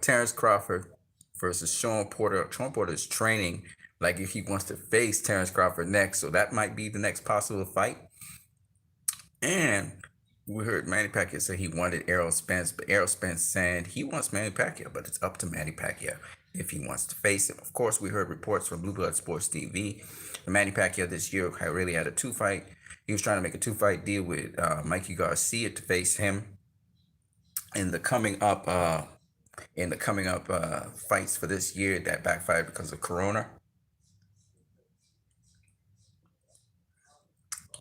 Terrence Crawford versus Sean Porter. Sean Porter is training like if he wants to face Terrence Crawford next, so that might be the next possible fight. And we heard Manny Pacquiao say he wanted Errol Spence, but Errol Spence said he wants Manny Pacquiao, but it's up to Manny Pacquiao if he wants to face him. Of course, we heard reports from Blue Blood Sports TV. Manny Pacquiao this year had a two fight. He was trying to make a two-fight deal with Mikey Garcia to face him in the coming up fights for this year that backfired because of Corona.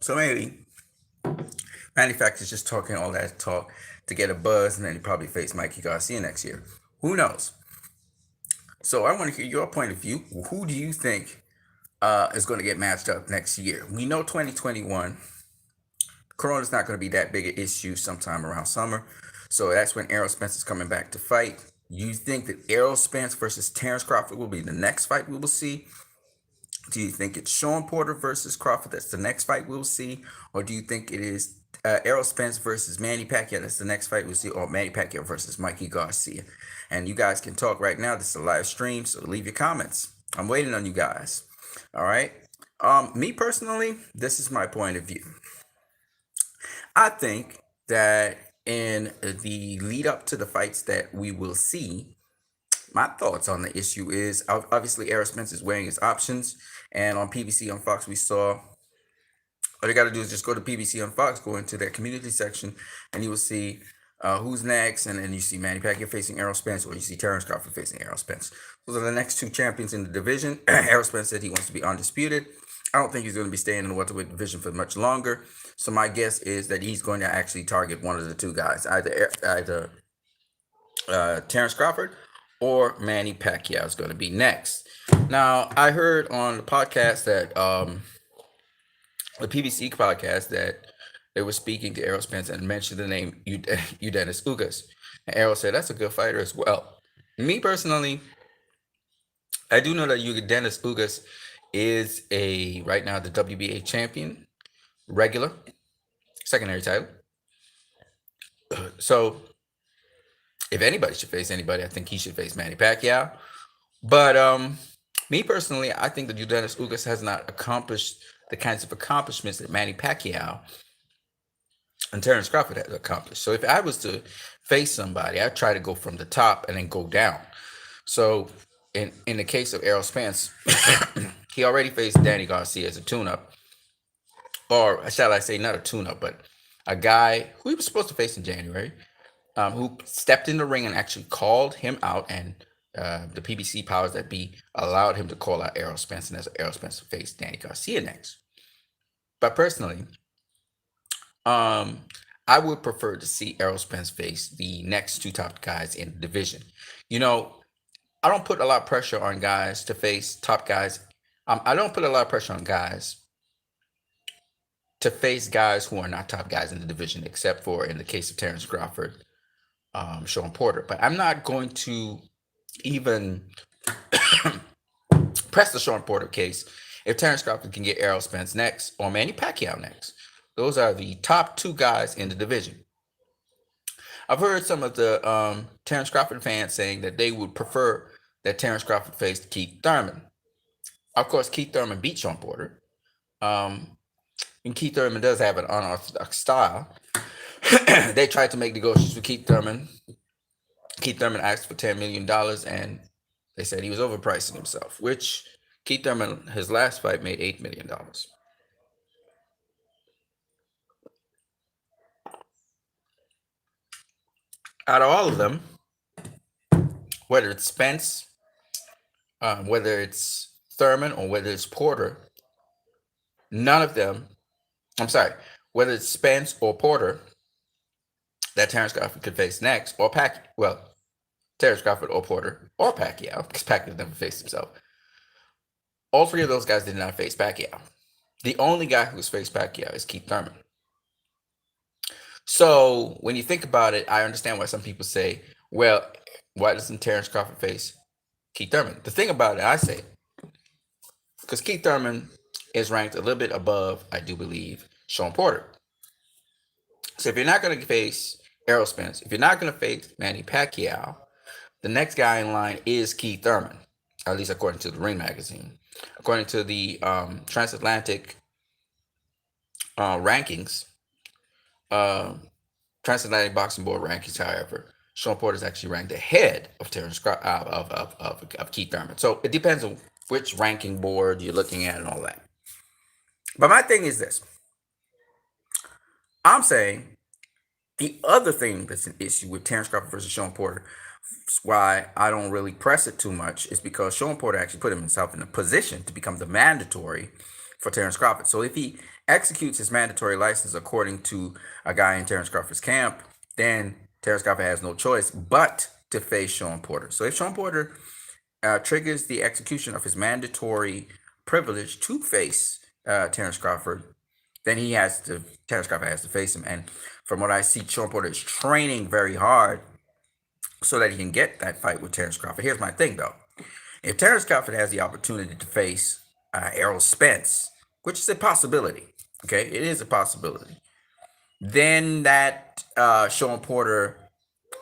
So maybe manufacturers just talking all that talk to get a buzz, and then he probably face Mikey Garcia next year. Who knows? So I want to hear your point of view. Who do you think is going to get matched up next year? We know 2021, Corona's not going to be that big an issue sometime around summer. So that's when Errol Spence is coming back to fight. You think that Errol Spence versus Terrence Crawford will be the next fight we will see? Do you think it's Sean Porter versus Crawford that's the next fight we'll see? Or do you think it is Errol Spence versus Manny Pacquiao that's the next fight we'll see? Or Manny Pacquiao versus Mikey Garcia? And you guys can talk right now. This is a live stream, so leave your comments. I'm waiting on you guys. All right. Me personally, this is my point of view. I think that in the lead up to the fights that we will see, my thoughts on the issue is obviously Errol Spence is weighing his options, and on PBC on Fox we saw all you got to do is just go to PBC on Fox, go into their community section, and you will see who's next, and then you see Manny Pacquiao facing Errol Spence, or you see Terrence Crawford facing Errol Spence. Those are the next two champions in the division. Errol Spence said he wants to be undisputed. I don't think he's going to be staying in the welterweight division for much longer. So my guess is that he's going to actually target one of the two guys, either Terrence Crawford or Manny Pacquiao is going to be next. Now I heard on the podcast that the PBC podcast that they were speaking to Errol Spence and mentioned the name Eudenis Ugas. And Errol said that's a good fighter as well. Me personally, I do know that Eudenis Ugas is right now the WBA champion, regular, secondary title. So if anybody should face anybody, I think he should face Manny Pacquiao. But me personally, I think that Eudenis Ugas has not accomplished the kinds of accomplishments that Manny Pacquiao and Terrence Crawford has accomplished. So if I was to face somebody, I'd try to go from the top and then go down. So in the case of Errol Spence, he already faced Danny Garcia as a tune-up, or shall I say, not a tune-up, but a guy who he was supposed to face in January, who stepped in the ring and actually called him out, and the PBC powers that be allowed him to call out Errol Spence, and as Errol Spence faced Danny Garcia next. But personally, I would prefer to see Errol Spence face the next two top guys in the division. You know, I don't put a lot of pressure on guys to face top guys. I don't put a lot of pressure on guys to face guys who are not top guys in the division, except for in the case of Terrence Crawford, Sean Porter. But I'm not going to even press the Sean Porter case if Terrence Crawford can get Errol Spence next or Manny Pacquiao next. Those are the top two guys in the division. I've heard some of the Terrence Crawford fans saying that they would prefer that Terrence Crawford faced Keith Thurman. Of course, Keith Thurman beat Sean Porter. And Keith Thurman does have an unorthodox style. They tried to make negotiations with Keith Thurman. Keith Thurman asked for $10 million, and they said he was overpricing himself, which Keith Thurman, his last fight, made $8 million. Out of all of them, whether it's Spence, whether it's Thurman, or whether it's Porter, none of them, I'm sorry, whether it's Spence or Porter that Terrence Crawford could face next, or Terrence Crawford or Porter or Pacquiao, because Pacquiao never faced himself. All three of those guys did not face Pacquiao. The only guy who's faced Pacquiao is Keith Thurman. So when you think about it, I understand why some people say, well, why doesn't Terrence Crawford face Keith Thurman? The thing about it, I say, because Keith Thurman is ranked a little bit above, I do believe, Sean Porter. So if you're not going to face Errol Spence, if you're not going to face Manny Pacquiao, The next guy in line is Keith Thurman, at least according to the Ring magazine. According to the transatlantic rankings, uh, transatlantic boxing board rankings, however, Sean Porter is actually ranked ahead of of Keith Thurman. So it depends on which ranking board you're looking at and all that. But my thing is this: I'm saying the other thing that's an issue with Terrence Crawford versus Sean Porter, why I don't really press it too much, is because Sean Porter actually put himself in a position to become the mandatory for Terrence Crawford. So if he executes his mandatory license according to a guy in Terrence Crawford's camp, then Terrence Crawford has no choice but to face Sean Porter. So if Sean Porter triggers the execution of his mandatory privilege to face Terrence Crawford, then Terrence Crawford has to face him. And from what I see, Sean Porter is training very hard so that he can get that fight with Terrence Crawford. Here's my thing, though. If Terrence Crawford has the opportunity to face Errol Spence, which is a possibility, okay, it is a possibility, then that Sean Porter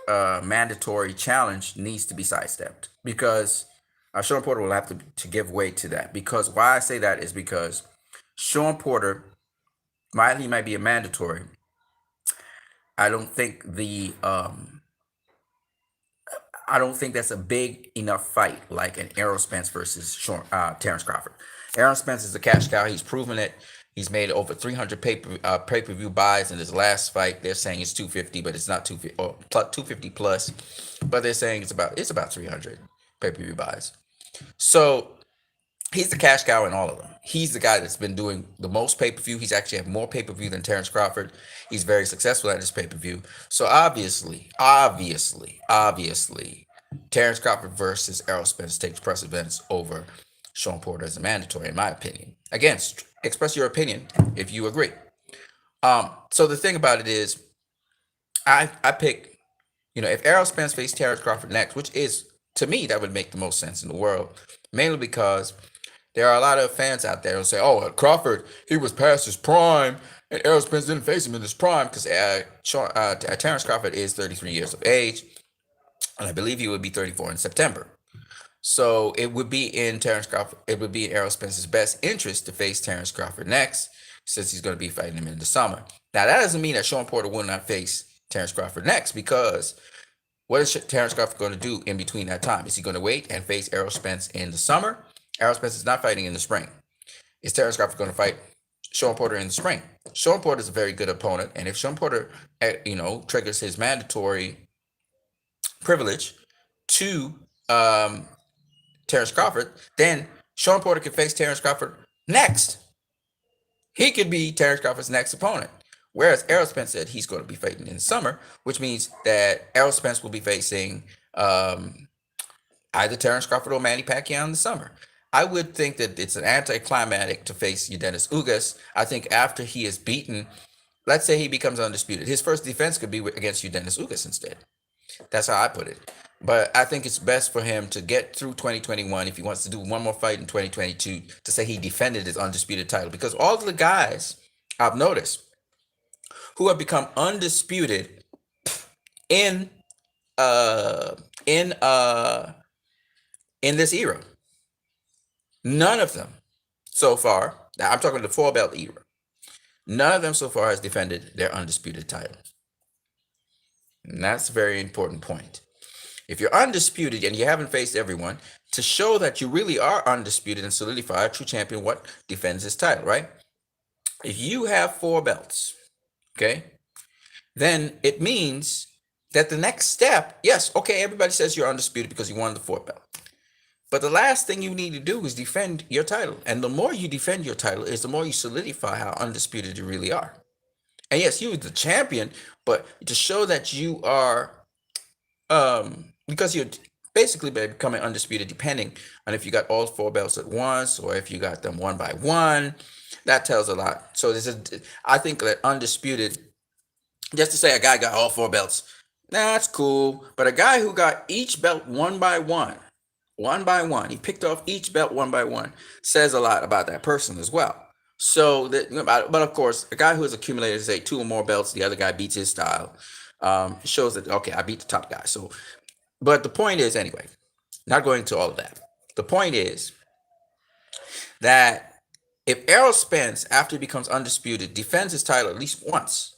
mandatory challenge needs to be sidestepped, because Sean Porter will have to give way to that. Because why I say that is because Sean Porter, while he might be a mandatory, I don't think that's a big enough fight like an Errol Spence versus Terrence Crawford. Errol Spence is a cash cow. He's proven it. He's made over 300 pay-per-view buys in his last fight. They're saying it's 250, but it's not 250 or 250 plus. But they're saying it's about 300 pay-per-view buys. So he's the cash cow in all of them. He's the guy that's been doing the most pay-per-view. He's actually had more pay-per-view than Terrence Crawford. He's very successful at his pay-per-view. So obviously, Terrence Crawford versus Errol Spence takes precedence over Sean Porter as a mandatory, in my opinion. Again, express your opinion if you agree. So the thing about it is, I pick, if Errol Spence faced Terrence Crawford next, which is, to me, that would make the most sense in the world, mainly because there are a lot of fans out there who say, oh, Crawford, he was past his prime, and Errol Spence didn't face him in his prime, because Terrence Crawford is 33 years of age, and I believe he would be 34 in September. So it would be in Errol Spence's best interest to face Terrence Crawford next, since he's going to be fighting him in the summer. Now, that doesn't mean that Sean Porter will not face Terrence Crawford next, because what is Terrence Crawford going to do in between that time? Is he going to wait and face Errol Spence in the summer? Errol Spence is not fighting in the spring. Is Terrence Crawford going to fight Sean Porter in the spring? Sean Porter is a very good opponent, and if Sean Porter, triggers his mandatory privilege to Terrence Crawford, then Sean Porter could face Terrence Crawford next. He could be Terrence Crawford's next opponent. Whereas Errol Spence said he's going to be fighting in the summer, which means that Errol Spence will be facing either Terrence Crawford or Manny Pacquiao in the summer. I would think that it's an anticlimactic to face Dennis Ugas. I think after he is beaten, let's say he becomes undisputed, his first defense could be against Dennis Ugas instead. That's how I put it. But I think it's best for him to get through 2021 if he wants to do one more fight in 2022 to say he defended his undisputed title. Because all of the guys I've noticed who have become undisputed in this era, none of them so far, now I'm talking the 4-belt era, none of them so far has defended their undisputed title. And that's a very important point. If you're undisputed and you haven't faced everyone, to show that you really are undisputed and solidify a true champion, what defends his title, right? If you have 4 belts, okay, then it means that the next step, yes, okay, everybody says you're undisputed because you won the 4th belt. But the last thing you need to do is defend your title. And the more you defend your title is the more you solidify how undisputed you really are. And yes, you are the champion, but to show that you are, because you're basically becoming undisputed depending on if you got all 4 belts at once or if you got them one by one, that tells a lot. So I think that undisputed, just to say a guy got all 4 belts, that's cool. But a guy who got each belt one by one, he picked off each belt one by one, says a lot about that person as well. So, but of course, a guy who has accumulated, say, 2 or more belts, the other guy beats his style, shows that, okay, I beat the top guy. So But the point is, anyway, not going into all of that. The point is that if Errol Spence, after he becomes undisputed, defends his title at least once,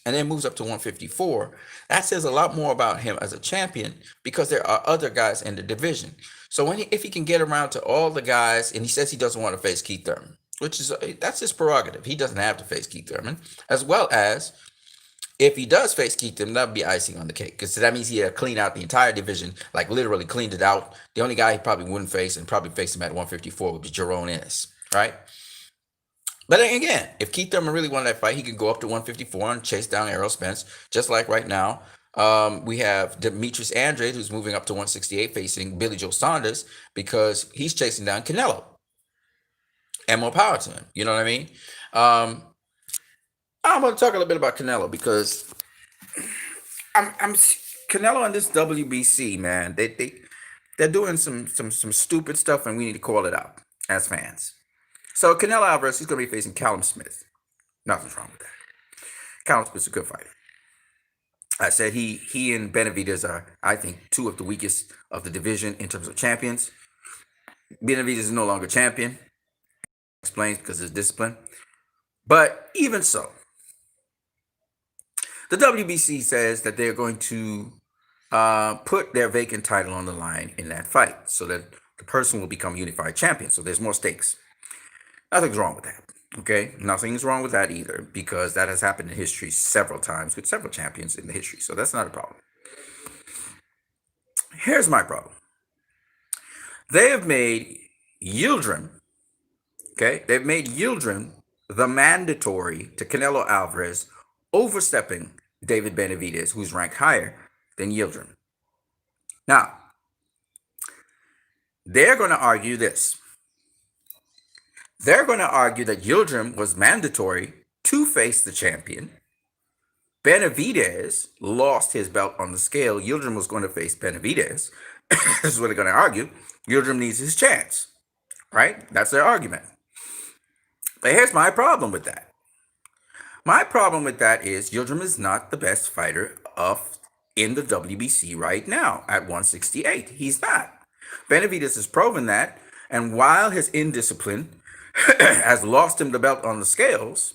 and then moves up to 154, that says a lot more about him as a champion because there are other guys in the division. So if he can get around to all the guys, and he says he doesn't want to face Keith Thurman, which is that's his prerogative. He doesn't have to face Keith Thurman, as well as if he does face Keith Thurman, that would be icing on the cake because that means he had cleaned out the entire division, like literally cleaned it out. The only guy he probably wouldn't face and probably face him at 154 would be Jerome Ennis, right? But again, if Keith Thurman really wanted that fight, he could go up to 154 and chase down Errol Spence, just like right now. We have Demetrius Andrade, who's moving up to 168, facing Billy Joe Saunders because he's chasing down Canelo. And more power to him. You know what I mean? I'm going to talk a little bit about Canelo because I'm Canelo and this WBC, man. They're doing some stupid stuff, and we need to call it out as fans. So Canelo Alvarez, he's going to be facing Callum Smith. Nothing's wrong with that. Callum Smith's a good fighter. I said he and Benavidez are, I think, two of the weakest of the division in terms of champions. Benavidez is no longer champion. Explains because of his discipline. But even so, the WBC says that they're going to put their vacant title on the line in that fight so that the person will become unified champion. So there's more stakes. Nothing's wrong with that. Okay? Nothing's wrong with that either because that has happened in history several times with several champions in the history. So that's not a problem. Here's my problem. They have made Yildirim, they've made Yildirim the mandatory to Canelo Alvarez, overstepping David Benavidez, who's ranked higher than Yildirim. Now, they're going to argue this. They're going to argue that Yildirim was mandatory to face the champion. Benavidez lost his belt on the scale. Yildirim was going to face Benavidez. This is what they're going to argue. Yildirim needs his chance, right? That's their argument. But here's my problem with that. My problem with that is Yildirim is not the best fighter in the WBC right now at 168. He's not. Benavidez has proven that, and while his indiscipline has lost him the belt on the scales,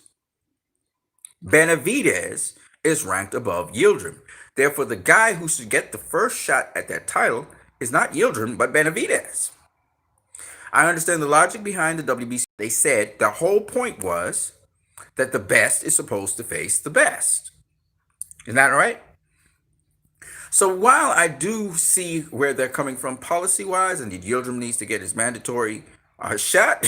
Benavidez is ranked above Yildirim. Therefore, the guy who should get the first shot at that title is not Yildirim, but Benavidez. I understand the logic behind the WBC. They said the whole point was that the best is supposed to face the best. Isn't that right? So while I do see where they're coming from policy-wise, and Yildirim needs to get his mandatory shot,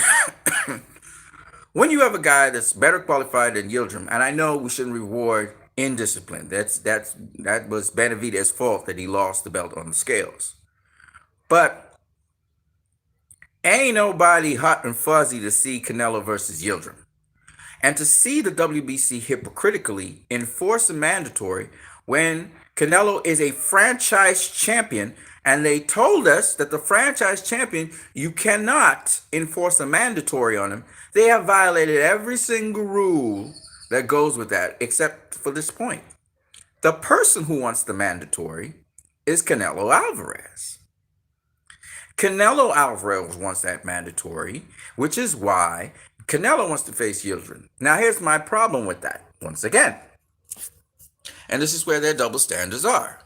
when you have a guy that's better qualified than Yildirim, and I know we shouldn't reward indiscipline. That was Benavidez's fault that he lost the belt on the scales. But ain't nobody hot and fuzzy to see Canelo versus Yildirim. And to see the WBC hypocritically enforce a mandatory when Canelo is a franchise champion, and they told us that the franchise champion, you cannot enforce a mandatory on him. They have violated every single rule that goes with that, except for this point. The person who wants the mandatory is Canelo Alvarez. Canelo Alvarez wants that mandatory, which is why Canelo wants to face Yildirim. Now, here's my problem with that, once again. And this is where their double standards are.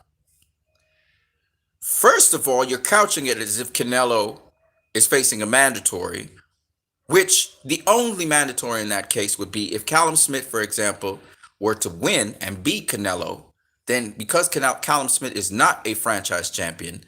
First of all, you're couching it as if Canelo is facing a mandatory, which the only mandatory in that case would be if Callum Smith, for example, were to win and beat Canelo, then because Callum Smith is not a franchise champion,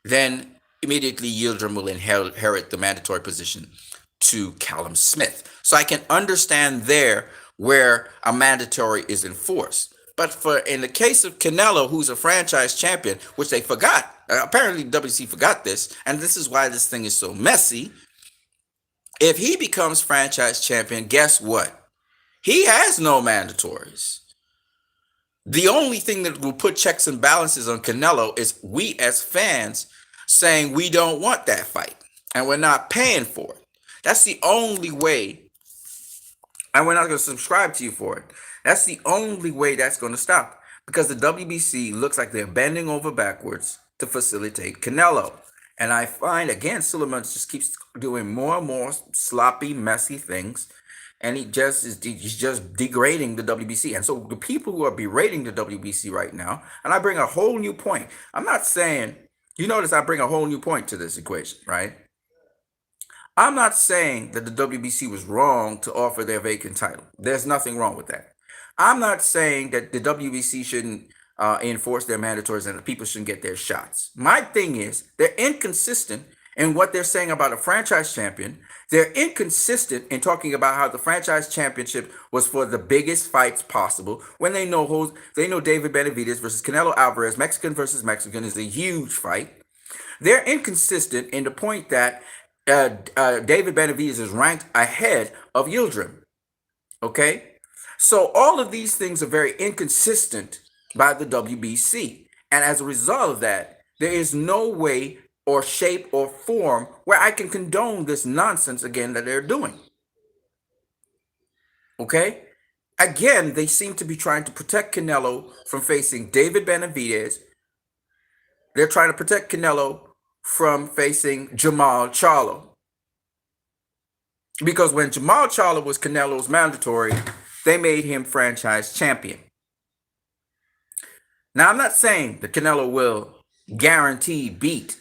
then immediately Yildirim will inherit the mandatory position to Callum Smith. So I can understand there where a mandatory is enforced. But in the case of Canelo, who's a franchise champion, which they forgot, apparently WC forgot this, and this is why this thing is so messy. If he becomes franchise champion, guess what? He has no mandatories. The only thing that will put checks and balances on Canelo is we as fans saying we don't want that fight and we're not paying for it. That's the only way, and we're not going to subscribe to you for it. That's the only way that's going to stop. because the WBC looks like they're bending over backwards to facilitate Canelo. And I find, again, Suleiman just keeps doing more and more sloppy, messy things. And he's just degrading the WBC. And so the people who are berating the WBC right now, and I bring a whole new point. I'm not saying, you notice I bring a whole new point to this equation, right? I'm not saying that the WBC was wrong to offer their vacant title. There's nothing wrong with that. I'm not saying that the WBC shouldn't enforce their mandatories and that people shouldn't get their shots. My thing is, they're inconsistent in what they're saying about a franchise champion. They're inconsistent in talking about how the franchise championship was for the biggest fights possible when they know David Benavidez versus Canelo Alvarez, Mexican versus Mexican, is a huge fight. They're inconsistent in the point that David Benavidez is ranked ahead of Yildirim. Okay? So all of these things are very inconsistent by the WBC. And as a result of that, there is no way or shape or form where I can condone this nonsense again that they're doing. Okay? Again, they seem to be trying to protect Canelo from facing David Benavidez. They're trying to protect Canelo from facing Jamal Charlo. Because when Jamal Charlo was Canelo's mandatory, they made him franchise champion. Now, I'm not saying that Canelo will guarantee beat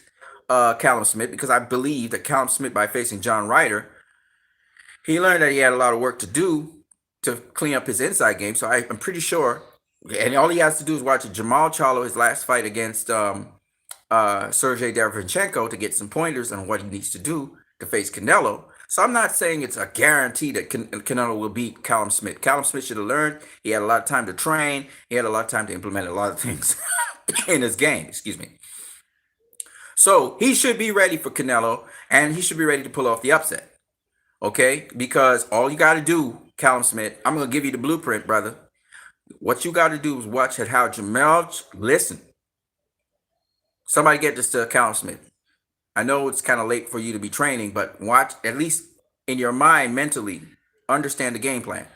Callum Smith, because I believe that Callum Smith, by facing John Ryder, he learned that he had a lot of work to do to clean up his inside game. So I'm pretty sure, and all he has to do is watch Jamal Charlo, his last fight against Sergey Derevyanchenko, to get some pointers on what he needs to do to face Canelo. So I'm not saying it's a guarantee that Canelo will beat Callum Smith. Callum Smith should have learned. He had a lot of time to train. He had a lot of time to implement a lot of things in his game. Excuse me. So he should be ready for Canelo, and he should be ready to pull off the upset. Okay? Because all you got to do, Callum Smith, I'm going to give you the blueprint, brother. What you got to do is watch how Jamal, listen. Somebody get this to Callum Smith. I know it's kind of late for you to be training, but watch, at least in your mind, mentally, understand the game plan.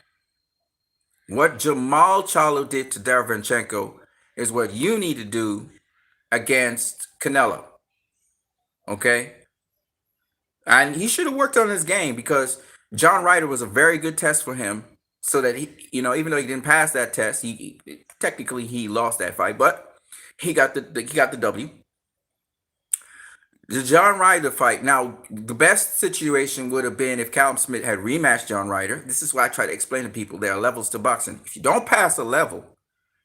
What Jamal Charlo did to Derevyanchenko is what you need to do against Canelo. Okay? And he should have worked on his game, because John Ryder was a very good test for him, so that he, even though he didn't pass that test, he technically he lost that fight, but he got the W. The John Ryder fight. Now, the best situation would have been if Callum Smith had rematched John Ryder. This is why I try to explain to people there are levels to boxing. If you don't pass a level,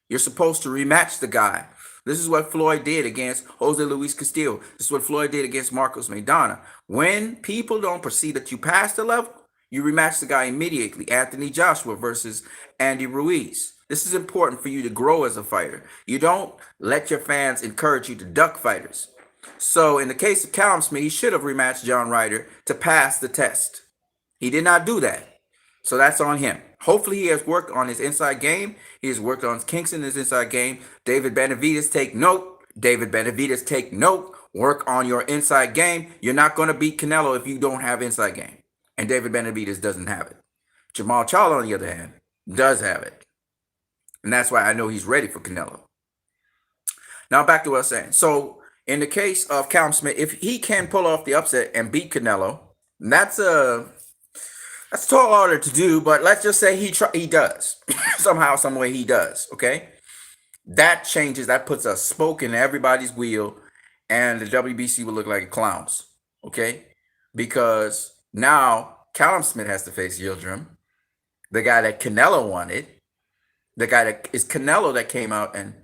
you're supposed to rematch the guy. This is what Floyd did against Jose Luis Castillo. This is what Floyd did against Marcos Maidana. When people don't perceive that you passed the level, you rematch the guy immediately. Anthony Joshua versus Andy Ruiz. This is important for you to grow as a fighter. You don't let your fans encourage you to duck fighters. So in the case of Callum Smith, he should have rematched John Ryder to pass the test. He did not do that. So that's on him. Hopefully he has worked on his inside game. He has worked on kinks in his inside game. David Benavidez, take note. David Benavidez, take note. Work on your inside game. You're not going to beat Canelo if you don't have inside game. And David Benavidez doesn't have it. Jamal Charlo, on the other hand, does have it. And that's why I know he's ready for Canelo. Now back to what I was saying. So in the case of Callum Smith, if he can pull off the upset and beat Canelo, that's a tall order to do, but let's just say he does. Somehow, some way he does, okay? That puts a spoke in everybody's wheel, and the WBC will look like clowns, okay? Because now Callum Smith has to face Yildirim, the guy that Canelo wanted, the guy that is Canelo that came out and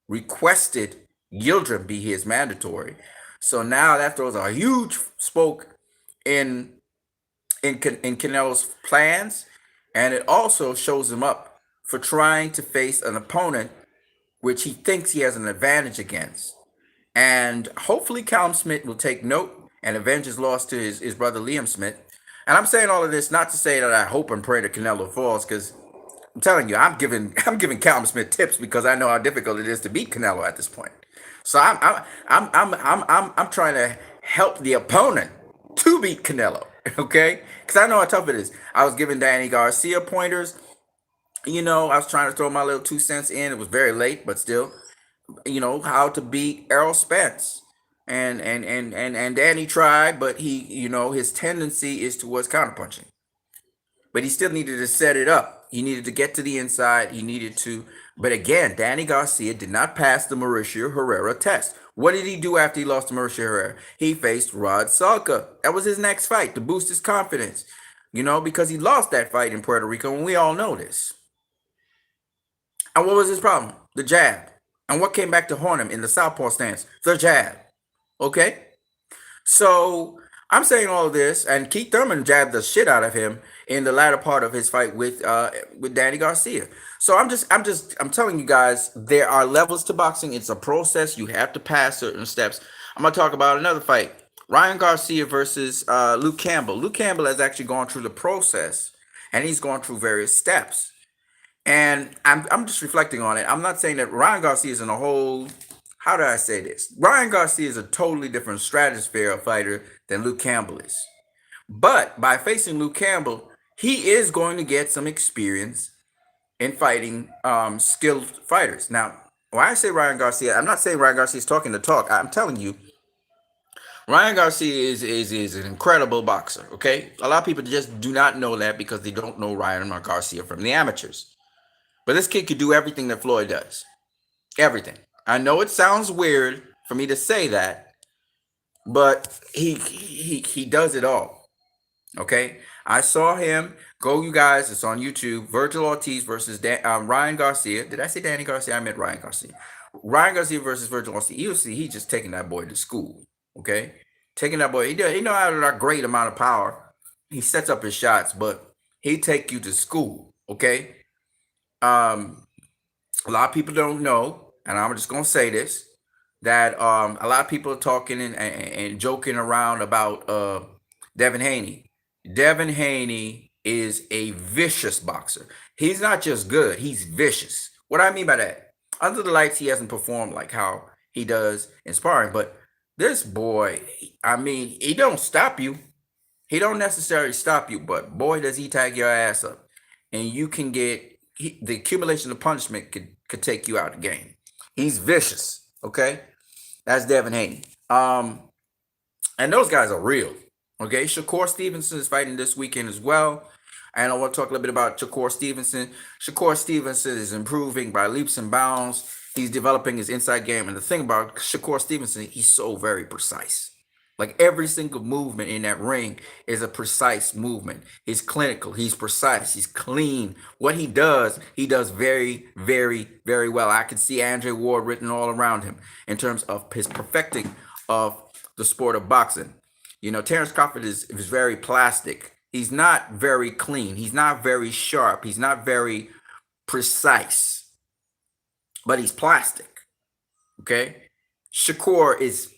requested Yildirim be his mandatory. So now that throws a huge spoke in Canelo's plans, and it also shows him up for trying to face an opponent which he thinks he has an advantage against. And hopefully Callum Smith will take note and avenge his loss to his brother Liam Smith. And I'm saying all of this not to say that I hope and pray that Canelo falls, because I'm telling you, I'm giving Callum Smith tips because I know how difficult it is to beat Canelo at this point. So I'm trying to help the opponent to beat Canelo, okay? Because I know how tough it is. I was giving Danny Garcia pointers I was trying to throw my little 2 cents in. It was very late, but still, how to beat Errol Spence. And Danny tried, but his tendency is towards counterpunching. But he still needed to set it up. He needed to get to the inside. He needed to. But again, Danny Garcia did not pass the Mauricio Herrera test. What did he do after he lost to Mauricio Herrera? He faced Rod Salka. That was his next fight to boost his confidence. Because he lost that fight in Puerto Rico, and we all know this. And what was his problem? The jab. And what came back to haunt him in the southpaw stance? The jab. Okay? So I'm saying all of this, and Keith Thurman jabbed the shit out of him in the latter part of his fight with Danny Garcia. So I'm telling you guys, there are levels to boxing. It's a process. You have to pass certain steps. I'm gonna talk about another fight: Ryan Garcia versus Luke Campbell. Luke Campbell has actually gone through the process, and he's gone through various steps. And I'm just reflecting on it. I'm not saying that Ryan Garcia is in a whole. How do I say this? Ryan Garcia is a totally different stratosphere of fighter than Luke Campbell is. But by facing Luke Campbell, he is going to get some experience in fighting skilled fighters. Now, when I say Ryan Garcia, I'm not saying Ryan Garcia is talking the talk. I'm telling you, Ryan Garcia is an incredible boxer. Okay, a lot of people just do not know that because they don't know Ryan Garcia from the amateurs. But this kid could do everything that Floyd does. Everything. I know it sounds weird for me to say that, but he does it all. Okay, I saw him go. You guys, it's on YouTube. Virgil Ortiz versus Ryan Garcia. Did I say Danny Garcia? I meant Ryan Garcia. Ryan Garcia versus Virgil Ortiz. You'll see, he's just taking that boy to school. Okay, taking that boy. He know how a great amount of power. He sets up his shots, but he take you to school. Okay. Um, a lot of people don't know, and I'm just gonna say this, that a lot of people are talking and joking around about Devin Haney. Devin Haney is a vicious boxer. He's not just good; he's vicious. What I mean by that, under the lights, he hasn't performed like how he does in sparring, but this boy, I mean, he don't stop you. He don't necessarily stop you, but boy, does he tag your ass up, and you can get the accumulation of punishment could take you out of the game. He's vicious. Okay, that's Devin Haney. And those guys are real. Okay, Shakur Stevenson is fighting this weekend as well. And I want to talk a little bit about Shakur Stevenson. Shakur Stevenson is improving by leaps and bounds. He's developing his inside game. And the thing about Shakur Stevenson, he's so very precise. Like every single movement in that ring is a precise movement. He's clinical. He's precise. He's clean. What he does very, very, very well. I can see Andre Ward written all around him in terms of his perfecting of the sport of boxing. Terrence Crawford is very plastic. He's not very clean. He's not very sharp. He's not very precise, but he's plastic. Okay? Shakur is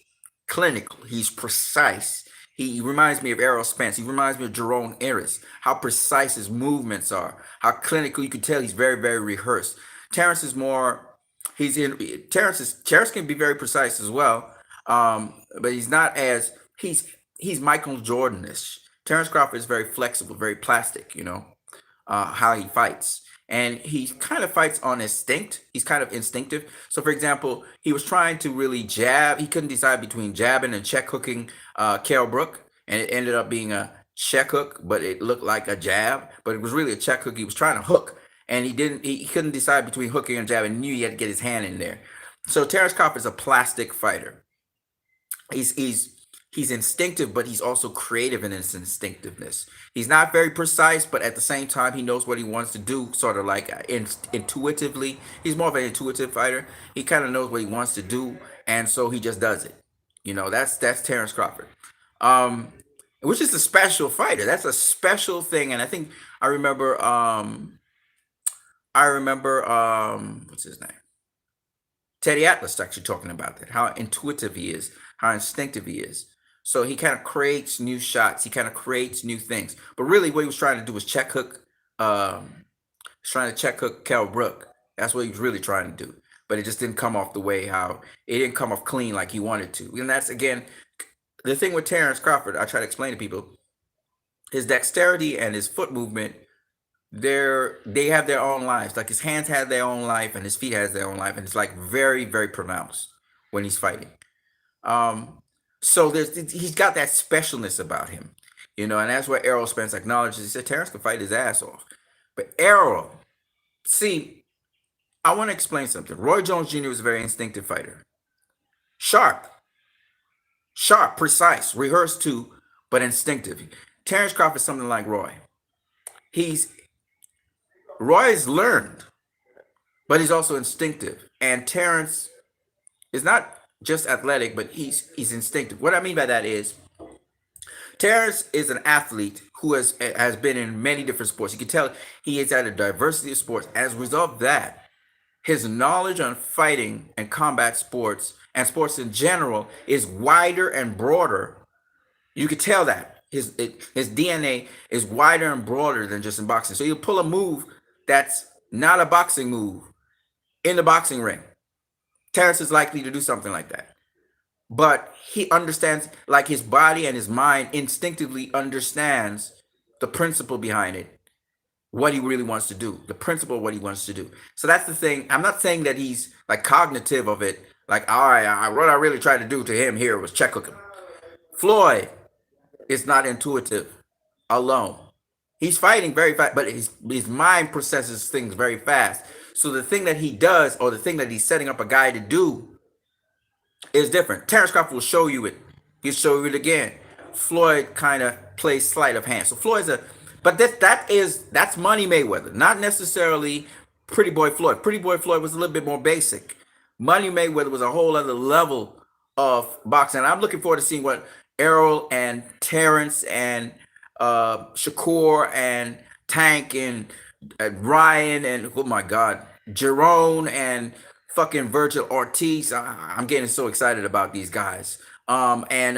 clinical. He's precise. He reminds me of Errol Spence. He reminds me of Jerome Ennis. How precise his movements are. How clinical. You can tell he's very, very rehearsed. Terrence is more. He's in. Terrence can be very precise as well, but he's not as he's Michael Jordanish. Terrence Crawford is very flexible, very plastic. How he fights. And he kind of fights on instinct. He's kind of instinctive. So, for example, he was trying to really jab. He couldn't decide between jabbing and check hooking Kell Brook. And it ended up being a check hook, but it looked like a jab. But it was really a check hook. He was trying to hook. And he couldn't decide between hooking and jabbing. He knew he had to get his hand in there. So, Terrence Crawford is a plastic fighter. He's instinctive, but he's also creative in his instinctiveness. He's not very precise, but at the same time, he knows what he wants to do, sort of like intuitively. He's more of an intuitive fighter. He kind of knows what he wants to do, and so he just does it. That's Terrence Crawford, which is a special fighter. That's a special thing, and I think I remember what's his name? Teddy Atlas actually talking about that, how intuitive he is, how instinctive he is. So he kind of creates new shots. He kind of creates new things. But really, what he was trying to do was check hook. He's trying to check hook Kell Brook. That's what he was really trying to do. But it just didn't come off the way how it didn't come off clean like he wanted to. And that's again the thing with Terrence Crawford. I try to explain to people his dexterity and his foot movement they have their own lives. Like his hands have their own life, and his feet has their own life, and it's like very very pronounced when he's fighting. Um, so he's got that specialness about him, and that's where Errol Spence acknowledges. He said Terrence can fight his ass off, but Errol, see, I want to explain something. Roy Jones Jr. was a very instinctive fighter, sharp, sharp, precise, rehearsed too, but instinctive. Terrence Crawford is something like Roy. He's Roy's learned, but he's also instinctive, and Terrence is not just athletic, but he's instinctive. What I mean by that is Terrence is an athlete who has been in many different sports. You can tell he is at a diversity of sports. As a result of that, his knowledge on fighting and combat sports and sports in general is wider and broader. You could tell that his DNA is wider and broader than just in boxing. So you pull a move that's not a boxing move in the boxing ring. Terrence is likely to do something like that. But he understands, like his body and his mind instinctively understands the principle behind it, what he really wants to do, the principle of what he wants to do. So that's the thing. I'm not saying that he's like cognitive of it, like, all right, what I really tried to do to him here was check hook him. Floyd is not intuitive alone. He's fighting very fast, but his mind processes things very fast. So the thing that he does, or the thing that he's setting up a guy to do, is different. Terrence Crawford will show you it. He'll show you it again. Floyd kind of plays sleight of hand. So Floyd's but that's Money Mayweather, not necessarily Pretty Boy Floyd. Pretty Boy Floyd was a little bit more basic. Money Mayweather was a whole other level of boxing. And I'm looking forward to seeing what Errol and Terrence and Shakur and Tank and Ryan and, oh my God, Jerome and fucking Virgil Ortiz. I'm getting so excited about these guys. And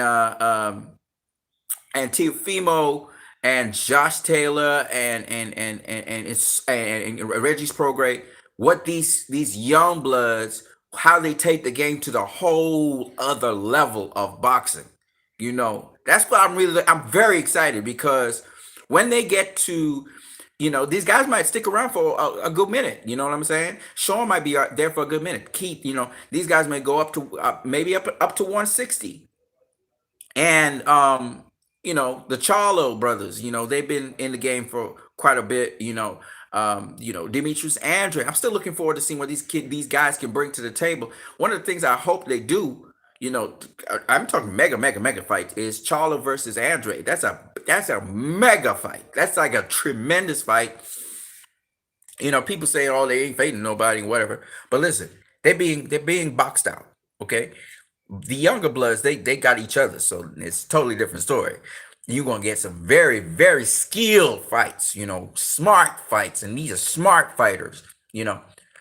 Teofimo and Josh Taylor and Reggie's Prograde. What these young bloods, how they take the game to the whole other level of boxing. That's what I'm very excited, because when they get to, these guys might stick around for a good minute. You know what I'm saying? Sean might be there for a good minute. Keith, these guys may go up to maybe up to 160. And the Charlo brothers, they've been in the game for quite a bit. Demetrius Andre. I'm still looking forward to seeing what these guys can bring to the table. One of the things I hope they do, I'm talking mega fight, is Charlo versus Andre. That's a mega fight. That's like a tremendous fight. People say, oh, they ain't fighting nobody, whatever. But listen, they're being boxed out. Okay. The younger bloods, they got each other, so it's a totally different story. You're gonna get some very, very skilled fights, smart fights, and these are smart fighters,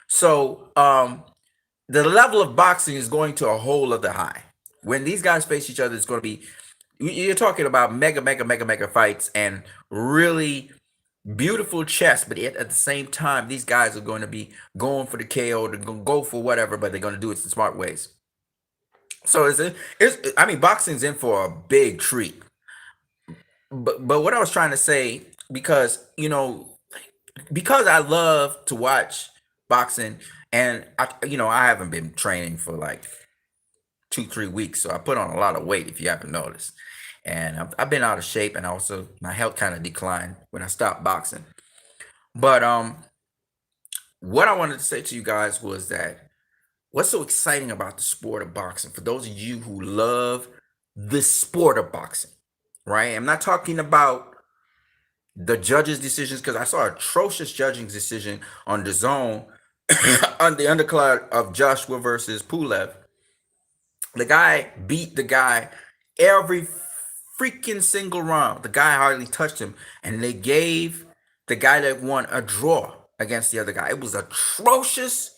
So the level of boxing is going to a whole other high. When these guys face each other, it's going to be, you're talking about mega fights and really beautiful chess, but at the same time, these guys are going to be going for the KO, they're going to go for whatever, but they're going to do it in smart ways. So boxing's in for a big treat. But what I was trying to say, because I love to watch boxing, and I haven't been training for like 2-3 weeks, so I put on a lot of weight, if you haven't noticed, and I've been out of shape, and also my health kind of declined when I stopped boxing. But what I wanted to say to you guys was that what's so exciting about the sport of boxing, for those of you who love the sport of boxing, right? I'm not talking about the judges' decisions, because I saw an atrocious judging decision on the zone on the undercard of Joshua versus Pulev. The guy beat the guy every freaking single round. The guy hardly touched him, and they gave the guy that won a draw against the other guy. It was atrocious.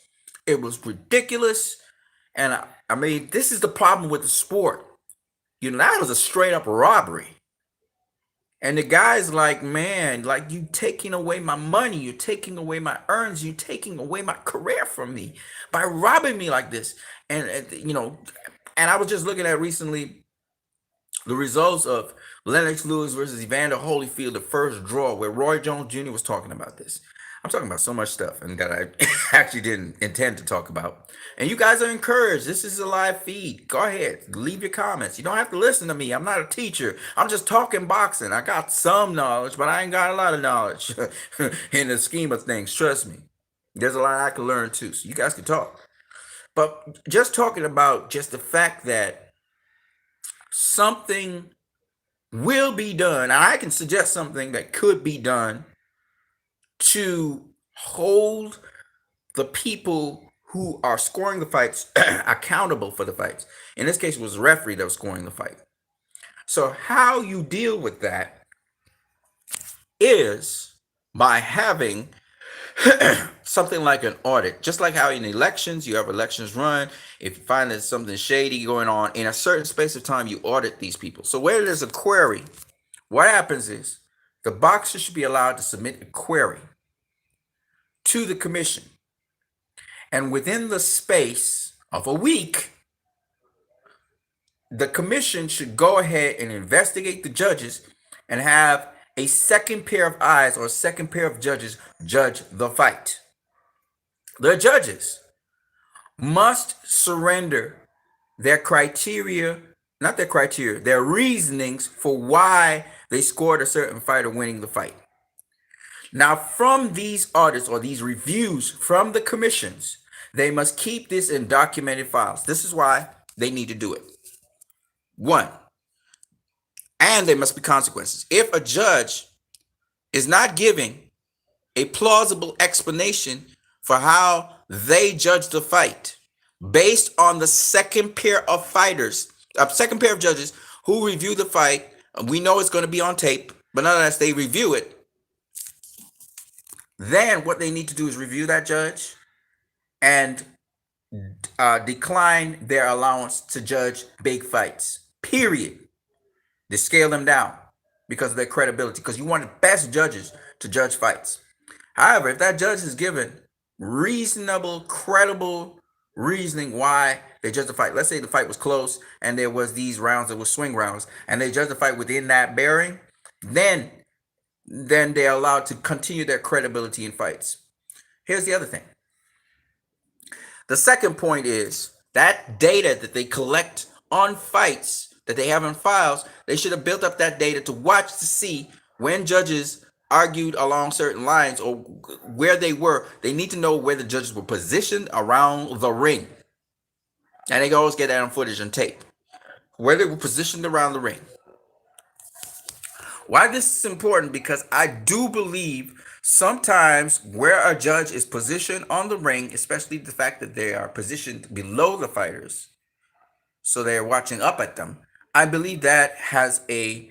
It was ridiculous. And this is the problem with the sport. That was a straight up robbery. And the guy's like, man, like, you taking away my money, you're taking away my earnings, you're taking away my career from me by robbing me like this. And I was just looking at recently The results of Lennox Lewis versus Evander Holyfield, the first draw, where Roy Jones Jr. was talking about this. I'm talking about so much stuff and that I actually didn't intend to talk about. And you guys are encouraged. This is a live feed. Go ahead, leave your comments. You don't have to listen to me. I'm not a teacher. I'm just talking boxing. I got some knowledge, but I ain't got a lot of knowledge in the scheme of things. Trust me. There's a lot I can learn too. So you guys can talk. But just talking about just the fact that something will be done, and I can suggest something that could be done to hold the people who are scoring the fights accountable for the fights. In this case, it was the referee that was scoring the fight. So how you deal with that is by having something like an audit. Just like how in elections, you have elections run. If you find there's something shady going on in a certain space of time, you audit these people. So where there's a query, what happens is the boxer should be allowed to submit a query to the commission. And within the space of a week, the commission should go ahead and investigate the judges and have a second pair of eyes or a second pair of judges judge the fight. The judges must surrender their criteria, not their criteria, their reasonings for why they scored a certain fighter winning the fight. Now, from these audits or these reviews from the commissions, they must keep this in documented files. This is why they need to do it. One, and there must be consequences. If a judge is not giving a plausible explanation for how they judge the fight based on the second pair of fighters, a second pair of judges who review the fight, we know it's going to be on tape, but nonetheless they review it, then what they need to do is review that judge and decline their allowance to judge big fights, period. They scale them down because of their credibility, because you want the best judges to judge fights. However, if that judge is given reasonable, credible reasoning why they judge the fight, let's say the fight was close and there was these rounds that were swing rounds, and they judge the fight within that bearing, then they're allowed to continue their credibility in fights. Here's the other thing. The second point is that data that they collect on fights that they have in files, they should have built up that data to watch to see when judges argued along certain lines or where they were. They need to know where the judges were positioned around the ring. And they can always get that on footage and tape, where they were positioned around the ring. Why this is important? Because I do believe sometimes where a judge is positioned on the ring, especially the fact that they are positioned below the fighters, so they're watching up at them, I believe that has a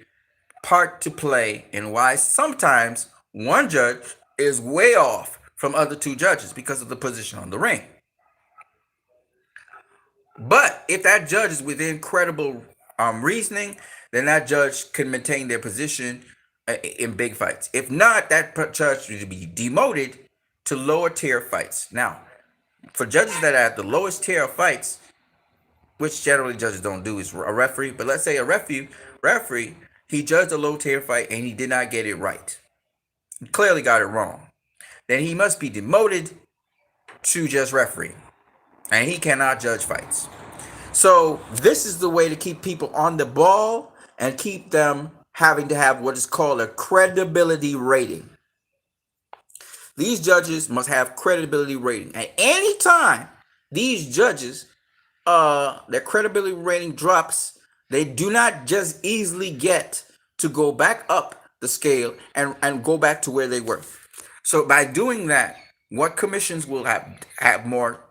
part to play in why sometimes one judge is way off from other two judges because of the position on the ring. But if that judge is within credible reasoning, then that judge can maintain their position in big fights. If not, that judge should be demoted to lower tier fights. Now, for judges that are at the lowest tier of fights, which generally judges don't do, is a referee. But let's say a referee, he judged a low tier fight and he did not get it right. He clearly got it wrong. Then he must be demoted to just referee, and he cannot judge fights. So this is the way to keep people on the ball and keep them having to have what is called a credibility rating. These judges must have credibility rating. At any time these judges, their credibility rating drops, they do not just easily get to go back up the scale and go back to where they were. So by doing that, what commissions will have more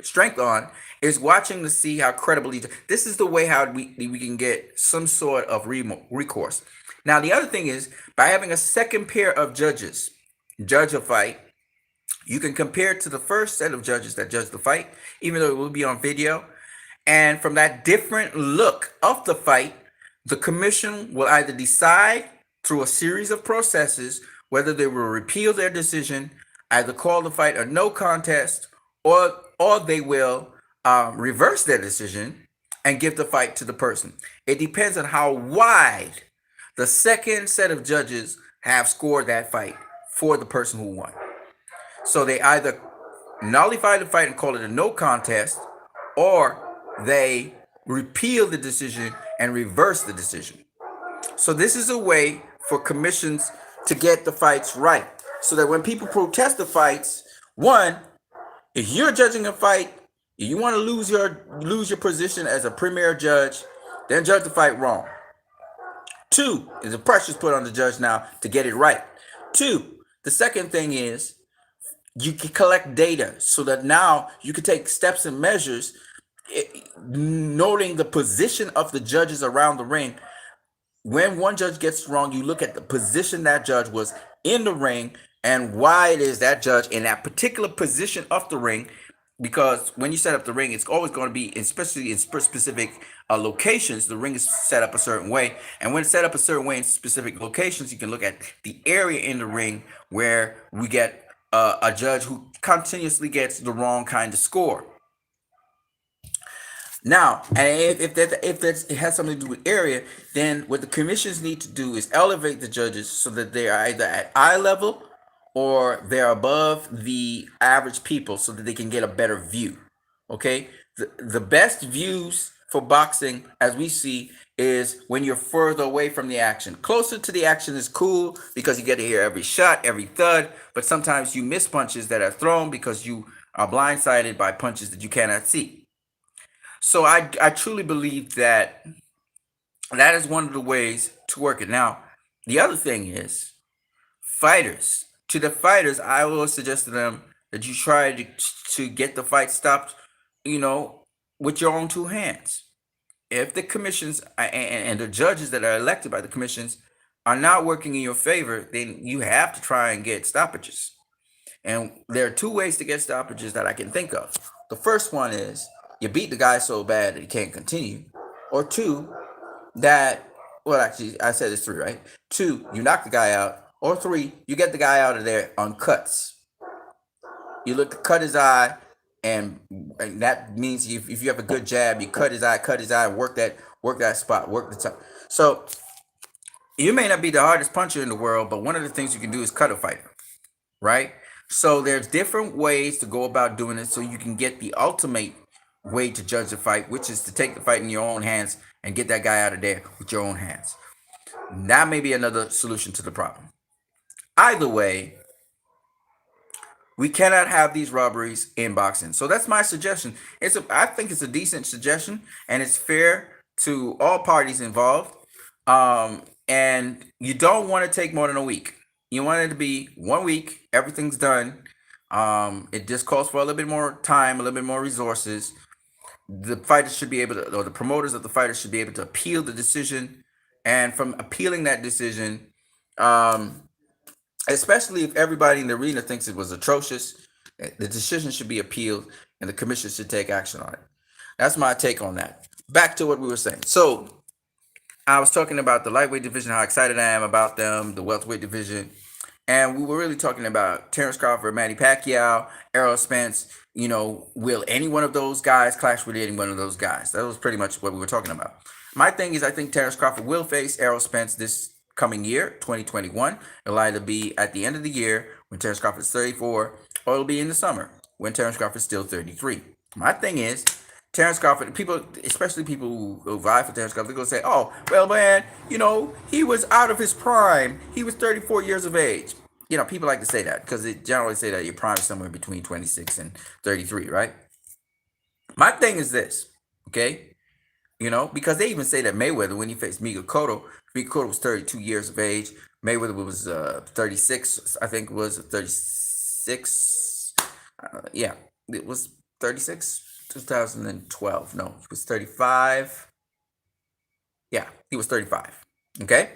strength on is watching to see how credibly. This is the way how we can get some sort of recourse. Now, the other thing is by having a second pair of judges judge a fight, you can compare it to the first set of judges that judge the fight, even though it will be on video. And from that different look of the fight, the commission will either decide through a series of processes whether they will repeal their decision, either call the fight a no contest, or they will reverse their decision and give the fight to the person. It depends on how wide the second set of judges have scored that fight for the person who won. So they either nullify the fight and call it a no contest, or they repeal the decision and reverse the decision. So this is a way for commissions to get the fights right, so that when people protest the fights, one, if you're judging a fight, if you want to lose your position as a premier judge, then judge the fight wrong. Two, is the pressure's put on the judge now to get it right. Two, the second thing is you can collect data so that now you can take steps and measures, noting the position of the judges around the ring. When one judge gets wrong, you look at the position that judge was in the ring and why it is that judge in that particular position of the ring. Because when you set up the ring, it's always going to be, especially in specific locations, the ring is set up a certain way. And when it's set up a certain way in specific locations, you can look at the area in the ring where we get a judge who continuously gets the wrong kind of score. Now, and if it has something to do with area, then what the commissions need to do is elevate the judges so that they are either at eye level or they're above the average people, so that they can get a better view. Okay, the best views for boxing, as we see, is when you're further away from the action. Closer to the action is cool because you get to hear every shot, every thud, but sometimes you miss punches that are thrown because you are blindsided by punches that you cannot see. So I truly believe that is one of the ways to work it. Now, the other thing is fighters. To the fighters, I will suggest to them that you try to get the fight stopped, with your own two hands. If the commissions and the judges that are elected by the commissions are not working in your favor, then you have to try and get stoppages. And there are two ways to get stoppages that I can think of. The first one is you beat the guy so bad that he can't continue. Or two, actually, I said it's three, right? Two, you knock the guy out. Or three, you get the guy out of there on cuts. You look to cut his eye, and that means if you have a good jab, you cut his eye, and work that spot, work the top. So you may not be the hardest puncher in the world, but one of the things you can do is cut a fighter, right? So there's different ways to go about doing it so you can get the ultimate way to judge the fight, which is to take the fight in your own hands and get that guy out of there with your own hands. That may be another solution to the problem. Either way, we cannot have these robberies in boxing. So that's my suggestion. I think it's a decent suggestion, and it's fair to all parties involved. And you don't want to take more than a week. You want it to be 1 week, everything's done. It just calls for a little bit more time, a little bit more resources. The fighters should be able to, or the promoters of the fighters should be able to appeal the decision. And from appealing that decision, especially if everybody in the arena thinks it was atrocious, the decision should be appealed and the commission should take action on it. That's my take on that. Back to what we were saying. So I was talking about the lightweight division, how excited I am about them, the welterweight division. And we were really talking about Terrence Crawford, Manny Pacquiao, Errol Spence. Will any one of those guys clash with any one of those guys? That was pretty much what we were talking about. My thing is, I think Terrence Crawford will face Errol Spence this coming year, 2021. It'll either be at the end of the year when Terrence Crawford's 34, or it'll be in the summer when Terrence Crawford's still 33. My thing is, Terrence Crawford, people, especially people who vie for Terrence Crawford, they're going to say, oh, well, man, he was out of his prime. He was 34 years of age. People like to say that because they generally say that your prime is somewhere between 26 and 33, right? My thing is this, okay? Because they even say that Mayweather, when he faced Miguel Cotto was 32 years of age. Mayweather was 36, I think it was 36. Yeah, it was 36, 2012. No, he was 35. Yeah, he was 35. Okay?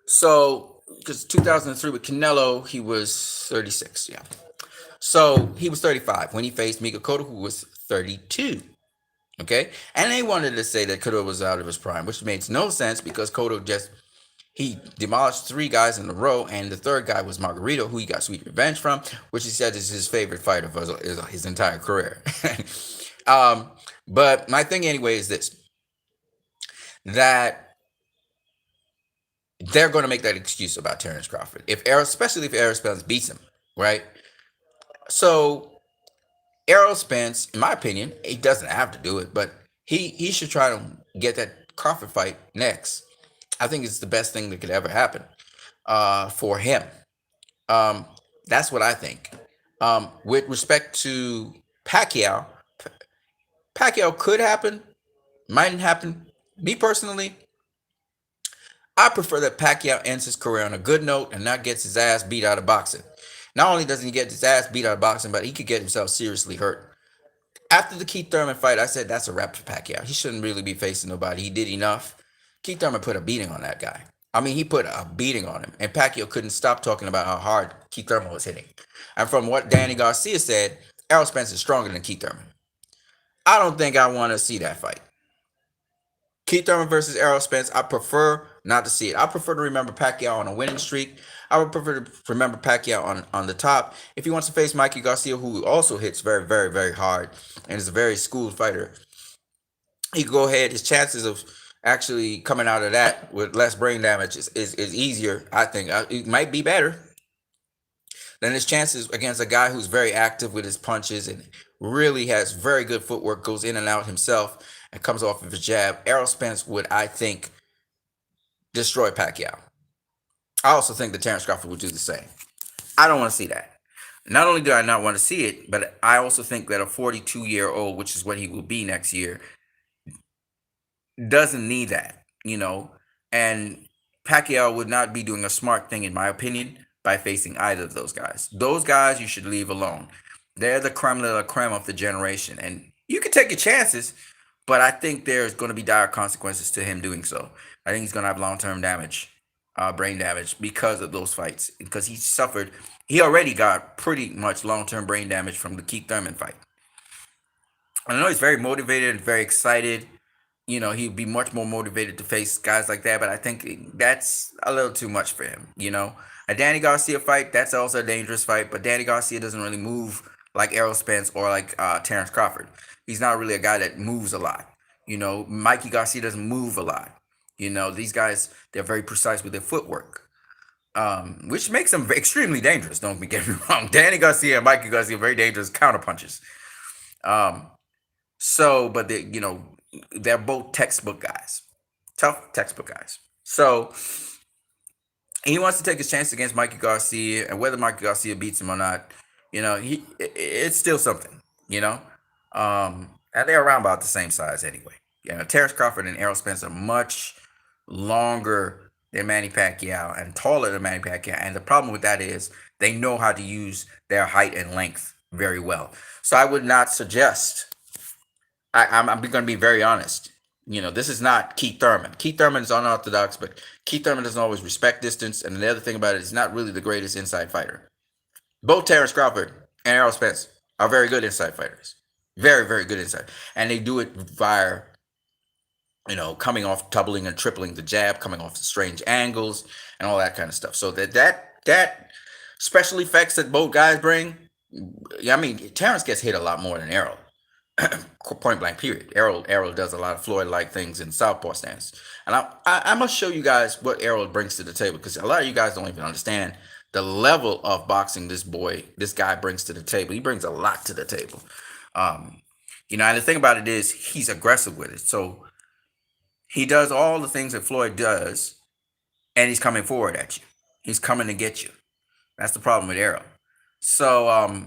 So, because 2003 with Canelo, he was 36. Yeah. So, he was 35 when he faced Miguel Cotto, who was 32. Okay, and they wanted to say that Cotto was out of his prime, which makes no sense because Cotto he demolished 3 guys in a row, and the third guy was Margarito, who he got sweet revenge from, which he said is his favorite fight of his entire career. But my thing anyway is this: that they're going to make that excuse about Terrence Crawford if Errol, especially if Errol Spence beats him, right? So Errol Spence, in my opinion, he doesn't have to do it, but he should try to get that Crawford fight next. I think it's the best thing that could ever happen for him. Um, that's what I think. With respect to Pacquiao, Pacquiao could happen, mightn't happen. Me personally, I prefer that Pacquiao ends his career on a good note and not gets his ass beat out of boxing. Not only doesn't he get his ass beat out of boxing, but he could get himself seriously hurt. After the Keith Thurman fight, I said that's a wrap for Pacquiao. He shouldn't really be facing nobody. He did enough. Keith Thurman put a beating on that guy. I mean, he put a beating on him, and Pacquiao couldn't stop talking about how hard Keith Thurman was hitting. And from what Danny Garcia said, Errol Spence is stronger than Keith Thurman. I don't think I want to see that fight. Keith Thurman versus Errol Spence, I prefer not to see it. I prefer to remember Pacquiao on a winning streak. I would prefer to remember Pacquiao on the top. If he wants to face Mikey Garcia, who also hits very, very, very hard and is a very schooled fighter, he could go ahead. His chances of actually coming out of that with less brain damage is easier, I think. It might be better than his chances against a guy who's very active with his punches and really has very good footwork, goes in and out himself, and comes off of his jab. Errol Spence would, I think, destroy Pacquiao. I also think that Terrence Crawford would do the same. I don't want to see that. Not only do I not want to see it, but I also think that a 42-year-old, which is what he will be next year, doesn't need that. And Pacquiao would not be doing a smart thing, in my opinion, by facing either of those guys. Those guys you should leave alone. They're the creme de la creme of the generation. And you can take your chances, but I think there's going to be dire consequences to him doing so. I think he's going to have long-term damage, brain damage, because of those fights. Because he already got pretty much long-term brain damage from the Keith Thurman fight. I know he's very motivated and very excited. He'd be much more motivated to face guys like that, but I think that's a little too much for him. A Danny Garcia fight, that's also a dangerous fight, but Danny Garcia doesn't really move like Errol Spence or like Terrence Crawford. He's not really a guy that moves a lot. Mikey Garcia doesn't move a lot. These guys, they're very precise with their footwork, which makes them extremely dangerous. Don't get me wrong. Danny Garcia and Mikey Garcia are very dangerous counterpunches. But they're both textbook guys, tough textbook guys. So he wants to take his chance against Mikey Garcia, and whether Mikey Garcia beats him or not, it's still something. And they're around about the same size anyway. Terrence Crawford and Errol Spence are much longer than Manny Pacquiao and taller than Manny Pacquiao, and the problem with that is they know how to use their height and length very well. So I would not suggest. I'm going to be very honest. This is not Keith Thurman. Keith Thurman is unorthodox, but Keith Thurman doesn't always respect distance. And the other thing about it, he's not really the greatest inside fighter. Both Terrence Crawford and Errol Spence are very good inside fighters. Very, very good inside. And they do it via, coming off doubling and tripling the jab, coming off the strange angles and all that kind of stuff. So that special effects that both guys bring, Terrence gets hit a lot more than Errol. Point blank, period. Errol does a lot of Floyd-like things in southpaw stance, and I must show you guys what Errol brings to the table, because a lot of you guys don't even understand the level of boxing this guy brings to the table. He brings a lot to the table. And the thing about it is he's aggressive with it. So he does all the things that Floyd does, and he's coming forward at you. He's coming to get you. That's the problem with Errol. So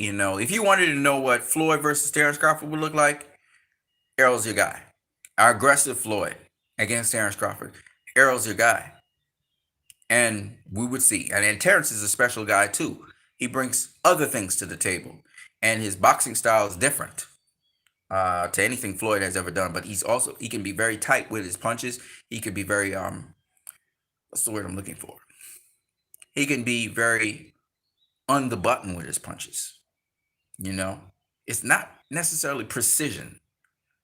if you wanted to know what Floyd versus Terrence Crawford would look like, Errol's your guy. Our aggressive Floyd against Terrence Crawford, Errol's your guy. And we would see. And Terrence is a special guy too. He brings other things to the table. And his boxing style is different to anything Floyd has ever done. But he can be very tight with his punches. He can be very, what's the word I'm looking for? He can be very on the button with his punches. It's not necessarily precision.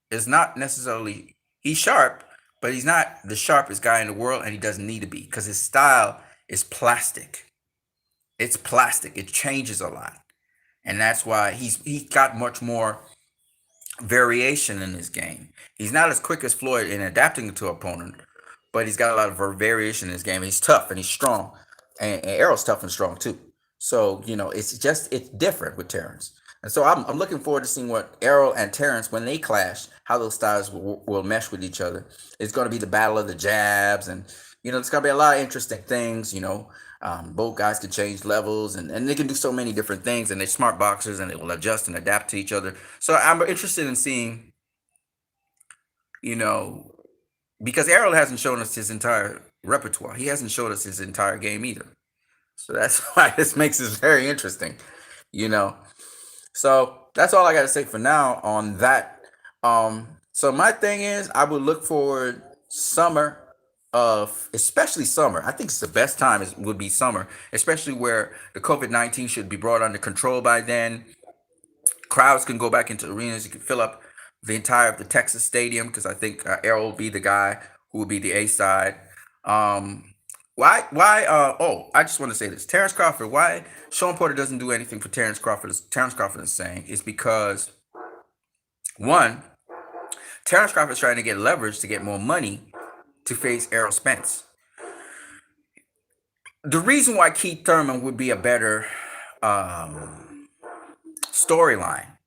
It's not necessarily, he's sharp, but he's not the sharpest guy in the world, and he doesn't need to be, because his style is plastic. It's plastic. It changes a lot. And that's why he's got much more variation in his game. He's not as quick as Floyd in adapting to opponent, but he's got a lot of variation in his game. He's tough and he's strong, and Errol's tough and strong too. So it's different with Terrence. And so I'm looking forward to seeing what Errol and Terrence, when they clash, how those styles will mesh with each other. It's going to be the battle of the jabs, and it's going to be a lot of interesting things. Both guys can change levels, and they can do so many different things, and they're smart boxers, and they will adjust and adapt to each other. So I'm interested in seeing, you know, because Errol hasn't shown us his entire repertoire. He hasn't showed us his entire game either. So that's why this makes this very interesting, you know. So that's all I got to say for now on that. So my thing is, I would look forward summer especially summer. I think it's the best time would be summer, especially where the COVID-19 should be brought under control by then. Crowds can go back into arenas. You can fill up the entire of the Texas stadium because I think Errol will be the guy who will be the A side. Why? Oh, I just want to say this. Terrence Crawford. Why Sean Porter doesn't do anything for Terrence Crawford? Terrence Crawford is saying is because one, Terrence Crawford is trying to get leverage to get more money to face Errol Spence. The reason why Keith Thurman would be a better storyline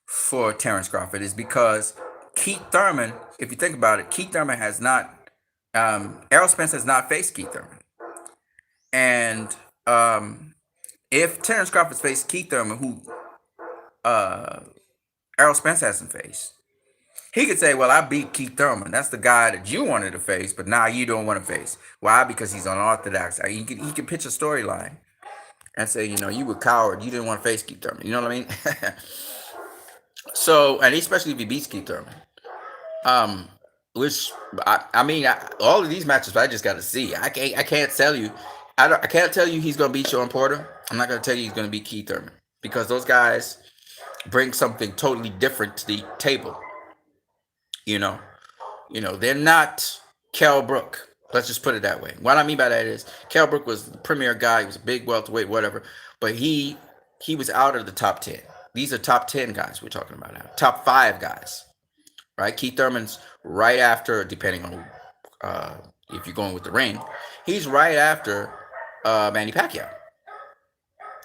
for Terrence Crawford is because Keith Thurman, if you think about it, Keith Thurman has not, Errol Spence has not faced Keith Thurman. And if Terrence Crawford faced Keith Thurman, who Errol Spence hasn't faced, he could say, well, I beat Keith Thurman. That's the guy that you wanted to face, but now you don't want to face. Why? Because he's unorthodox. He can pitch a storyline and say, you were a coward. You didn't want to face Keith Thurman. You know what I mean? So, and especially if he beats Keith Thurman. Which, all of these matches I just got to see. I can't tell you. I can't tell you he's going to beat Sean Porter. I'm not going to tell you he's going to beat Keith Thurman. Because those guys bring something totally different to the table. They're not Kell Brook. Let's just put it that way. What I mean by that is Kell Brook was the premier guy. He was a big welterweight, whatever. But he was out of the top 10. These are top 10 guys we're talking about now. Top 5 guys. Right? Keith Thurman's right after, depending on if you're going with the ring, he's right after Manny Pacquiao.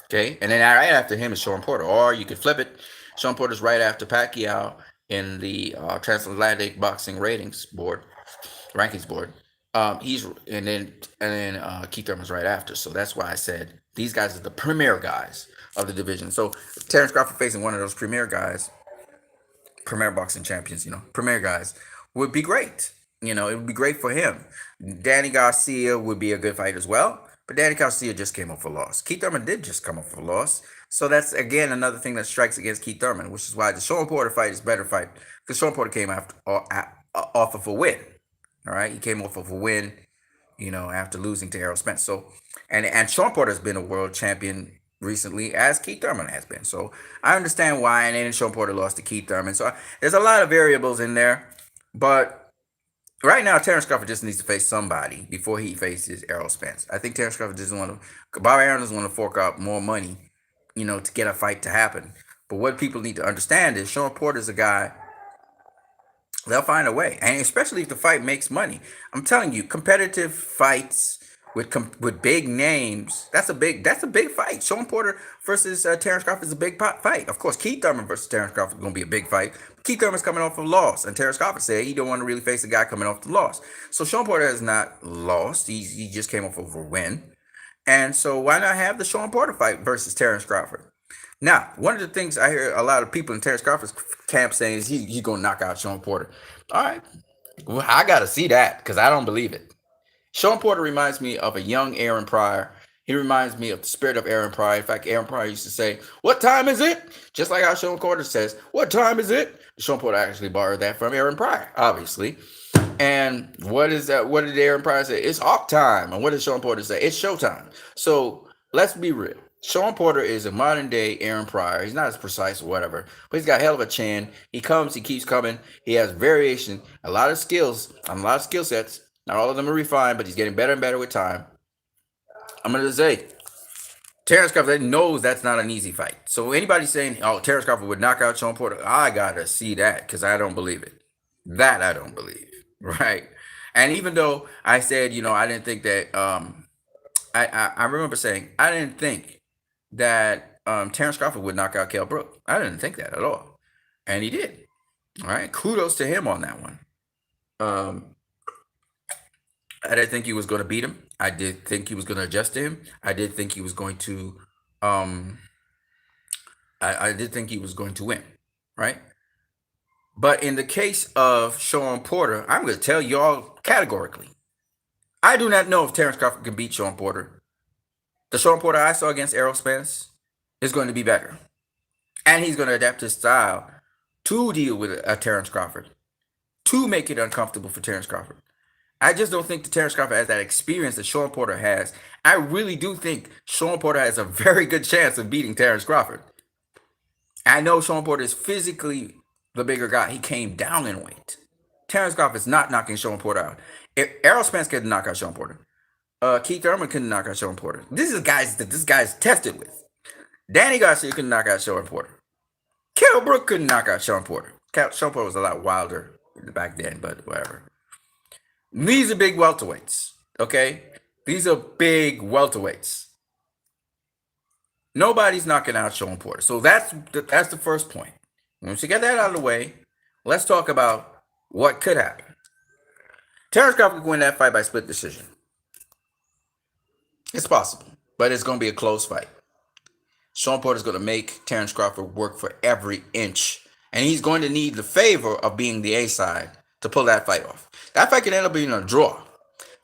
Okay? And then right after him is Sean Porter. Or you could flip it. Sean Porter's right after Pacquiao in the Transatlantic Boxing Rankings Board. And then Keith Thurman's right after. So that's why I said these guys are the premier guys of the division. So Terrence Crawford facing one of those premier guys, premier boxing champions, premier guys, would be great. It would be great for him. Danny Garcia would be a good fight as well. But Danny Garcia just came off a loss. Keith Thurman did just come off a loss. So that's, again, another thing that strikes against Keith Thurman, which is why the Sean Porter fight is a better fight. Because Sean Porter came off of a win. All right? He came off of a win, after losing to Errol Spence. So, and Sean Porter has been a world champion recently, as Keith Thurman has been. So I understand why, and then Sean Porter lost to Keith Thurman. So there's a lot of variables in there. But right now, Terrence Crawford just needs to face somebody before he faces Errol Spence. I think Terrence Crawford doesn't want to. Bob Arum doesn't want to fork out more money, to get a fight to happen. But what people need to understand is Sean Porter's a guy. They'll find a way, and especially if the fight makes money. I'm telling you, competitive fights with big names. That's a big fight. Sean Porter versus Terrence Crawford is a big fight. Of course, Keith Thurman versus Terrence Crawford is going to be a big fight. Keith Thurman's coming off a loss, and Terrence Crawford said he don't want to really face a guy coming off the loss. So Sean Porter has not lost. He just came off of a win, and so why not have the Sean Porter fight versus Terrence Crawford? Now, one of the things I hear a lot of people in Terrence Crawford's camp saying is he's going to knock out Sean Porter. All right, well, I got to see that because I don't believe it. Sean Porter reminds me of a young Aaron Pryor. He reminds me of the spirit of Aaron Pryor. In fact, Aaron Pryor used to say, "What time is it?" Just like how Sean Porter says, "What time is it?" Sean Porter actually borrowed that from Aaron Pryor, obviously. And what is that? What did Aaron Pryor say? It's off time. And what did Sean Porter say? It's showtime. So let's be real. Sean Porter is a modern day Aaron Pryor. He's not as precise or whatever, but he's got a hell of a chin. He keeps coming. He has variation, a lot of skills, a lot of skill sets. Not all of them are refined, but he's getting better and better with time. I'm going to say, Terrence Crawford knows that's not an easy fight. So anybody saying, "Oh, Terrence Crawford would knock out Sean Porter," I gotta see that because I don't believe it. That I don't believe, right? And even though I said, I didn't think that. I remember saying I didn't think that Terrence Crawford would knock out Kell Brook. I didn't think that at all, and he did. All right, kudos to him on that one. Um, I didn't think he was going to beat him. I did think he was going to adjust to him. I did think he was going to. Um, I did think he was going to win, right? But in the case of Sean Porter, I'm going to tell y'all categorically, I do not know if Terrence Crawford can beat Sean Porter. The Sean Porter I saw against Errol Spence is going to be better, and he's going to adapt his style to deal with a Terrence Crawford, to make it uncomfortable for Terrence Crawford. I just don't think that Terrence Crawford has that experience that Sean Porter has. I really do think Sean Porter has a very good chance of beating Terrence Crawford. I know Sean Porter is physically the bigger guy. He came down in weight. Terrence Crawford is not knocking Sean Porter out. Errol Spence couldn't knock out Sean Porter. Keith Thurman couldn't knock out Sean Porter. This is guys that this guy's tested with. Danny Garcia couldn't knock out Sean Porter. Kell Brook couldn't knock out Sean Porter. Sean Porter was a lot wilder back then, but whatever. These are big welterweights, okay? These are big welterweights. Nobody's knocking out Sean Porter. So that's the first point. Once you get that out of the way, let's talk about what could happen. Terrence Crawford could win that fight by split decision. It's possible, but it's going to be a close fight. Sean Porter's going to make Terrence Crawford work for every inch, and he's going to need the favor of being the A side to pull that fight off. That fight could end up being a draw.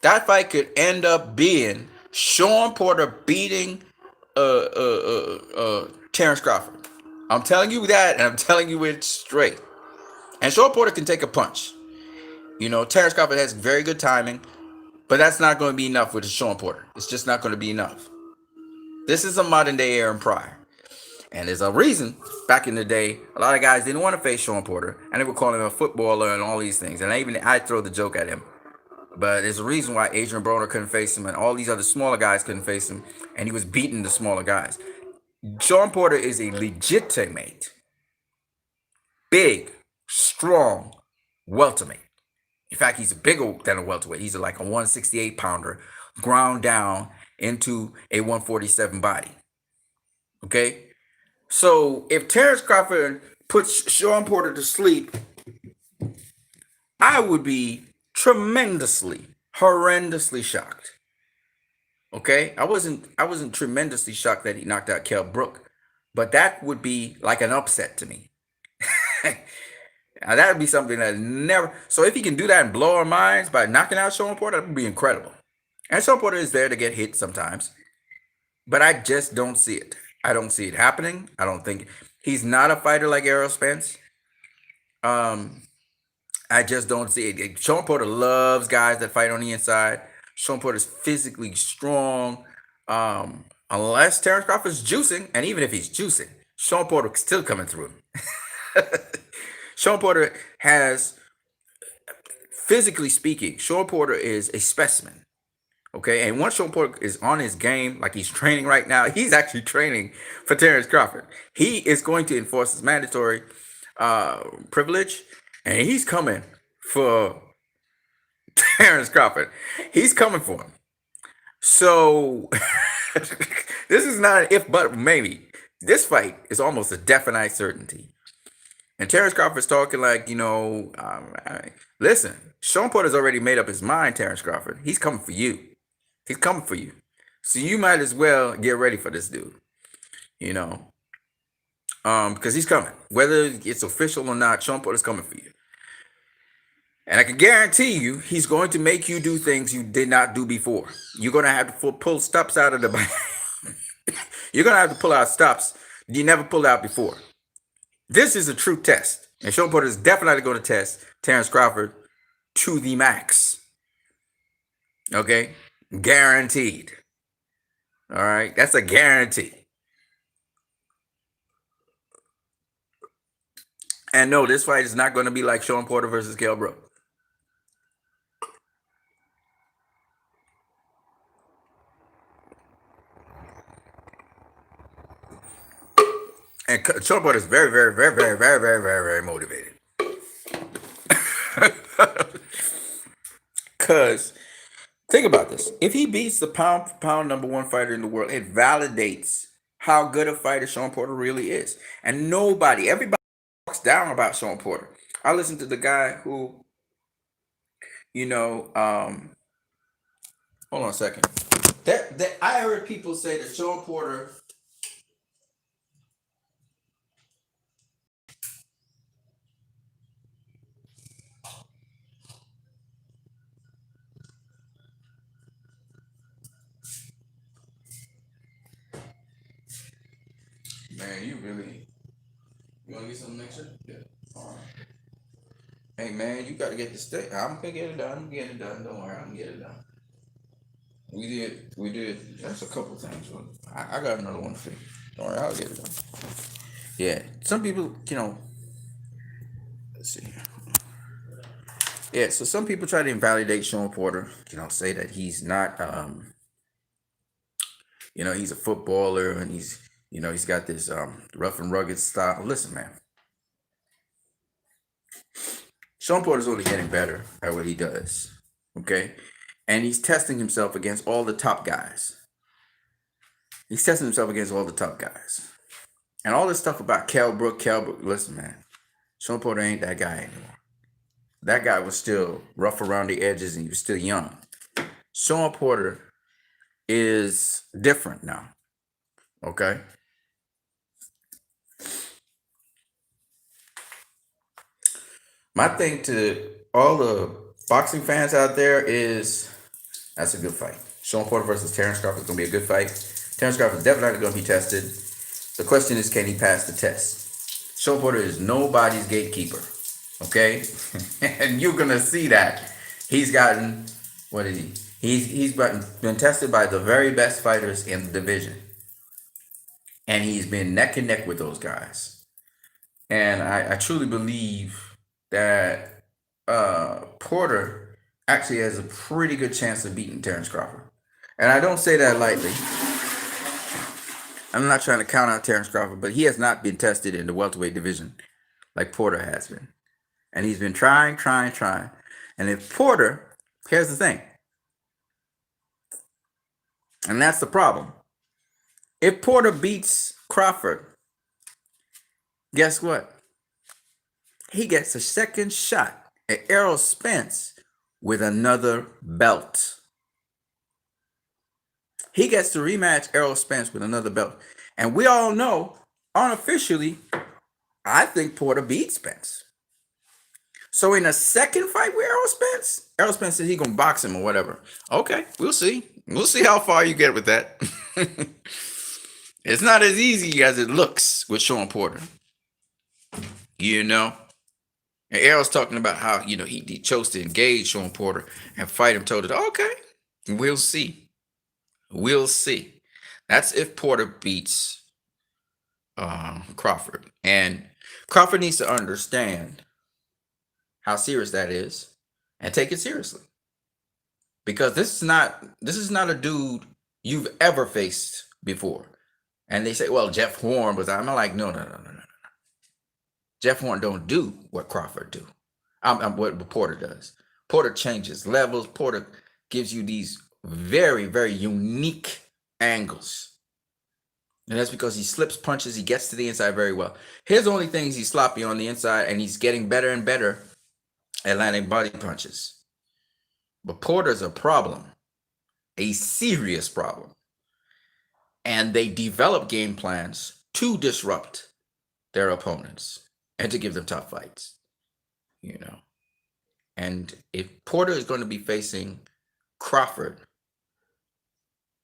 That fight could end up being Sean Porter beating Terrence Crawford. I'm telling you that, and I'm telling you it straight. And Sean Porter can take a punch. Terrence Crawford has very good timing, but that's not going to be enough with Sean Porter. It's just not going to be enough. This is a modern day Aaron Pryor. And there's a reason back in the day, a lot of guys didn't want to face Sean Porter, and they were calling him a footballer and all these things. And I throw the joke at him. But there's a reason why Adrian Broner couldn't face him, and all these other smaller guys couldn't face him, and he was beating the smaller guys. Sean Porter is a legitimate, big, strong welterweight. In fact, he's bigger than a welterweight. He's like a 168-pounder ground down into a 147 body. Okay? So if Terrence Crawford puts Sean Porter to sleep, I would be tremendously, horrendously shocked. Okay? I wasn't tremendously shocked that he knocked out Kell Brook, but that would be like an upset to me. Now, that would be something that never. So if he can do that and blow our minds by knocking out Sean Porter, that would be incredible. And Sean Porter is there to get hit sometimes, but I just don't see it. I don't see it happening. I don't think he's not a fighter like Errol Spence. I just don't see it. Sean Porter loves guys that fight on the inside. Sean Porter's physically strong. Unless Terrence Crawford's juicing, and even if he's juicing, Sean Porter's still coming through him. Sean Porter has, physically speaking, Sean Porter is a specimen. Okay, and once Sean Porter is on his game, like he's training right now, he's actually training for Terrence Crawford. He is going to enforce his mandatory privilege, and he's coming for Terrence Crawford. He's coming for him. So this is not an if, but maybe. This fight is almost a definite certainty. And Terrence Crawford's talking like, listen, Sean Porter's already made up his mind, Terrence Crawford. He's coming for you. He's coming for you. So you might as well get ready for this dude, because he's coming. Whether it's official or not, Sean Porter's coming for you. And I can guarantee you, he's going to make you do things you did not do before. You're going to have to pull stops out of the You're going to have to pull out stops you never pulled out before. This is a true test. And Sean Porter is definitely going to test Terrence Crawford to the max. Okay? Guaranteed. All right? That's a guarantee. And no, this fight is not going to be like Sean Porter versus Kell Brook. And Sean Porter is very, very, very, very, very, very, very, very motivated. Because think about this: if he beats the pound for pound number one fighter in the world, it validates how good a fighter Sean Porter really is. And everybody talks down about Sean Porter. I listened to the guy who, you know, hold on a second. That I heard people say that Sean Porter. Man, you want to get something extra? Yeah. All right. Hey man, you got to get this thing. I'm gonna get it done. I'm gonna get it done. Don't worry, I'm gonna get it done. We did. That's a couple things. But I got another one for you. Don't worry, I'll get it done. Yeah, some people, let's see. Yeah, so some people try to invalidate Sean Porter. Say that he's not. He's a footballer and he's got this rough and rugged style. Listen, man, Sean Porter's only getting better at what he does. Okay, and he's testing himself against all the top guys. He's testing himself against all the top guys. And all this stuff about Kell Brook, listen, man, Sean Porter ain't that guy anymore. That guy was still rough around the edges and he was still young. Sean Porter is different now. Okay? My thing to all the boxing fans out there is that's a good fight. Sean Porter versus Terrence Crawford is going to be a good fight. Terrence Crawford is definitely going to be tested. The question is, can he pass the test? Sean Porter is nobody's gatekeeper. Okay? And you're going to see that. He's gotten, what is he? He's been tested by the very best fighters in the division. And he's been neck and neck with those guys. And I truly believe that Porter actually has a pretty good chance of beating Terrence Crawford. And I don't say that lightly. I'm not trying to count out Terrence Crawford, but he has not been tested in the welterweight division like Porter has been. And he's been trying. And if Porter, here's the thing, and that's the problem. If Porter beats Crawford, guess what? He gets a second shot at Errol Spence with another belt. He gets to rematch Errol Spence with another belt. And we all know, unofficially, I think Porter beats Spence. So in a second fight with Errol Spence said he's going to box him or whatever. Okay, we'll see. We'll see how far you get with that. It's not as easy as it looks with Sean Porter. And Errol's talking about how, he chose to engage Sean Porter and fight him toe to toe. Okay, we'll see. We'll see. That's if Porter beats Crawford. And Crawford needs to understand how serious that is and take it seriously. Because this is not a dude you've ever faced before. And they say, well, Jeff Horn was. I'm like, no. Jeff Horn don't do what Crawford do. What Porter does. Porter changes levels. Porter gives you these very, very unique angles. And that's because he slips punches. He gets to the inside very well. His only thing is he's sloppy on the inside, and he's getting better and better at landing body punches. But Porter's a problem. A serious problem. And they develop game plans to disrupt their opponents and to give them tough fights. And if Porter is going to be facing Crawford,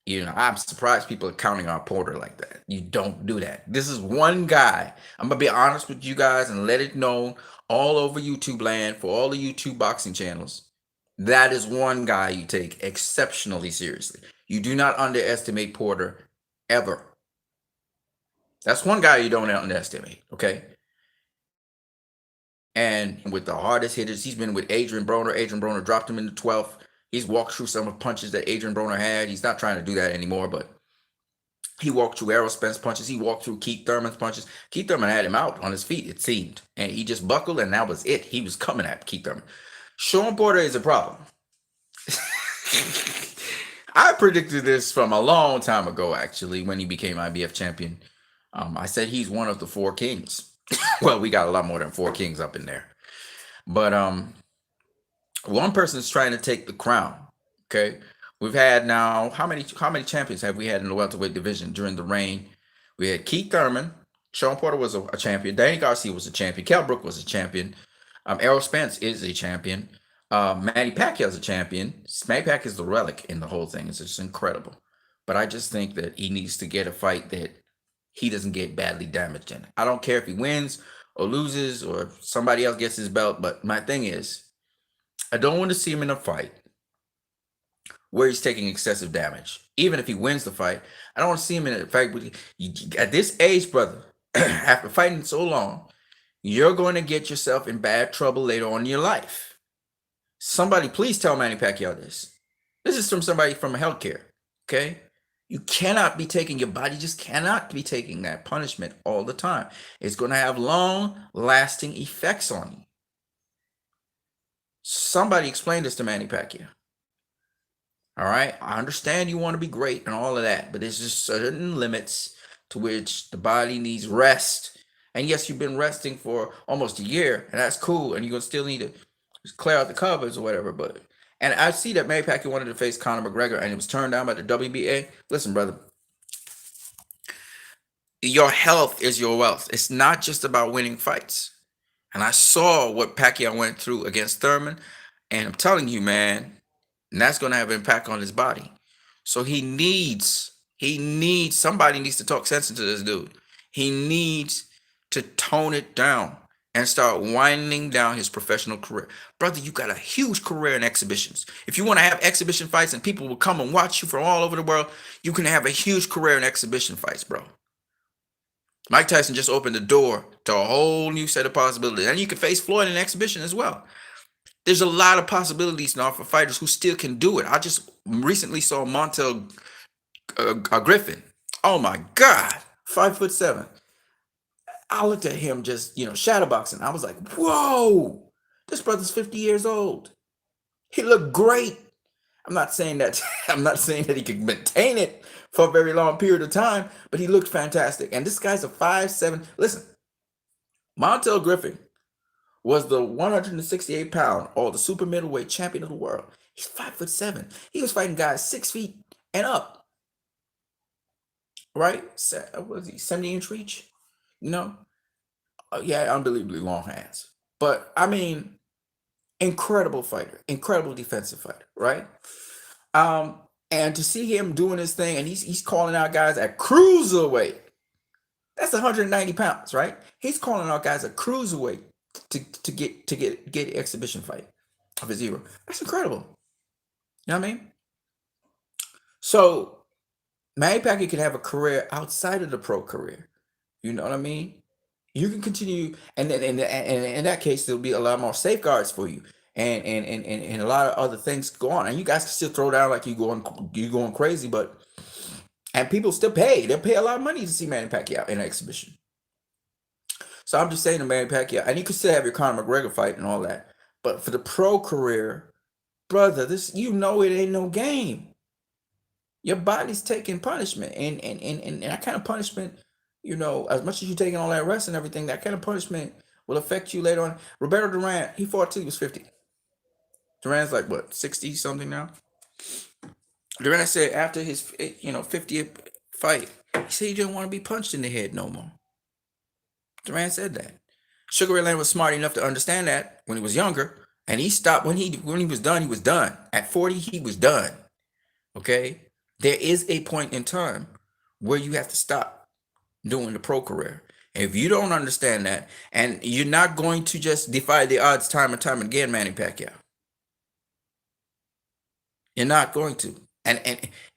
I'm surprised people are counting on Porter like that. You don't do that. This is one guy. I'm going to be honest with you guys and let it known all over YouTube land for all the YouTube boxing channels. That is one guy you take exceptionally seriously. You do not underestimate Porter ever. That's one guy you don't underestimate, okay? And with the hardest hitters, he's been with Adrian Broner. Adrian Broner dropped him in the 12th. He's walked through some of the punches that Adrian Broner had. He's not trying to do that anymore, but He walked through Errol Spence punches. He walked through Keith Thurman's punches. Keith Thurman had him out on his feet, it seemed. And he just buckled, and that was it. He was coming at Keith Thurman. Sean Porter is a problem. I predicted this from a long time ago, actually, when he became IBF champion. I said he's one of the four kings. Well, we got a lot more than four kings up in there. But one person is trying to take the crown. Okay. We've had now, how many champions have we had in the welterweight division during the reign? We had Keith Thurman. Sean Porter was a champion. Danny Garcia was a champion. Kell Brook was a champion. Errol Spence is a champion. Manny Pacquiao is a champion. Manny Pacquiao is the relic in the whole thing. It's just incredible. But I just think that he needs to get a fight that he doesn't get badly damaged in. I don't care if he wins or loses or somebody else gets his belt. But my thing is, I don't want to see him in a fight where he's taking excessive damage. Even if he wins the fight, I don't want to see him in a fight. At this age, brother, after fighting so long, you're going to get yourself in bad trouble later on in your life. Somebody please tell Manny Pacquiao this. This is from somebody from healthcare, okay? You cannot be taking, your body just cannot be taking that punishment all the time. It's going to have long-lasting effects on you. Somebody explain this to Manny Pacquiao. All right, I understand you want to be great and all of that, but there's just certain limits to which the body needs rest. And yes, you've been resting for almost a year, and that's cool, and you're going to still need to clear out the covers or whatever. But and I see that Manny Pacquiao wanted to face Conor McGregor, and it was turned down by the WBA. Listen, brother, your health is your wealth. It's not just about winning fights. And I saw what Pacquiao went through against Thurman, and I'm telling you, man, and that's going to have an impact on his body. So he needs, somebody needs to talk sense into this dude. He needs to tone it down and start winding down his professional career. Brother, you got a huge career in exhibitions. If you want to have exhibition fights and people will come and watch you from all over the world, you can have a huge career in exhibition fights, bro. Mike Tyson just opened the door to a whole new set of possibilities. And you can face Floyd in an exhibition as well. There's a lot of possibilities now for fighters who still can do it. I just recently saw Montel Griffin. Oh my God, 5'7". I looked at him just, shadowboxing. I was like, whoa, this brother's 50 years old. He looked great. I'm not saying that he could maintain it for a very long period of time, but he looked fantastic. And this guy's a 5'7". Listen, Montel Griffin was the 168-pound or the super middleweight champion of the world. He's 5'7". He was fighting guys 6 feet and up. Right? What was he, 70-inch reach? Yeah, unbelievably long hands. But I mean, incredible fighter, incredible defensive fighter, right? And to see him doing his thing, and he's calling out guys at cruiserweight. That's 190 pounds, right? He's calling out guys at cruiserweight to get exhibition fight of his hero. That's incredible. You know what I mean? So Manny Pacquiao could have a career outside of the pro career. You know what I mean? You can continue, and then in that case, there'll be a lot more safeguards for you, and a lot of other things go on, and you guys can still throw down like you going crazy, and people still pay. They'll pay a lot of money to see Manny Pacquiao in an exhibition. So I'm just saying to Manny Pacquiao, and you can still have your Conor McGregor fight and all that, but for the pro career, brother, it ain't no game. Your body's taking punishment, and that kind of punishment. As much as you're taking all that rest and everything, that kind of punishment will affect you later on. Roberto Duran, he fought till he was 50. Duran's like, what, 60 something now? Duran said after his 50th fight, he said he didn't want to be punched in the head no more. Duran said that. Sugar Ray Leonard was smart enough to understand that when he was younger, and he stopped when he was done. He was done. At 40, he was done. Okay, there is a point in time where you have to stop doing the pro career. If you don't understand that, and you're not going to just defy the odds time and time again, Manny Pacquiao. You're not going to. And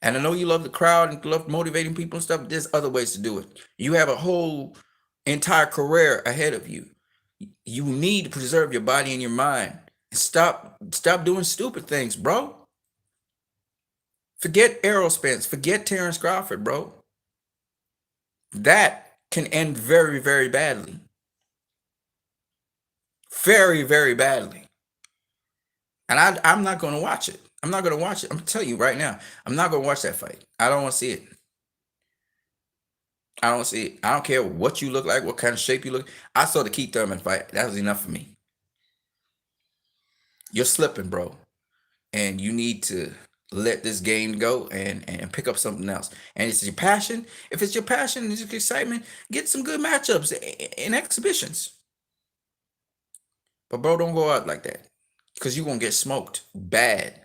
I know you love the crowd and love motivating people and stuff, but there's other ways to do it. You have a whole entire career ahead of you. You need to preserve your body and your mind. And stop doing stupid things, bro. Forget Errol Spence. Forget Terrence Crawford, bro. that can end very, very badly. Very, very badly. And I'm not going to watch it. I'm not going to watch it. I'm telling you right now, I'm not going to watch that fight. I don't want to see it. I don't see it. I don't care what you look like, what kind of shape you look. I saw the Keith Thurman fight. That was enough for me. You're slipping, bro. And you need to let this game go and pick up something else. And it's your passion. If it's your passion, it's your excitement, get some good matchups in exhibitions. But bro, don't go out like that. Because you're gonna get smoked bad.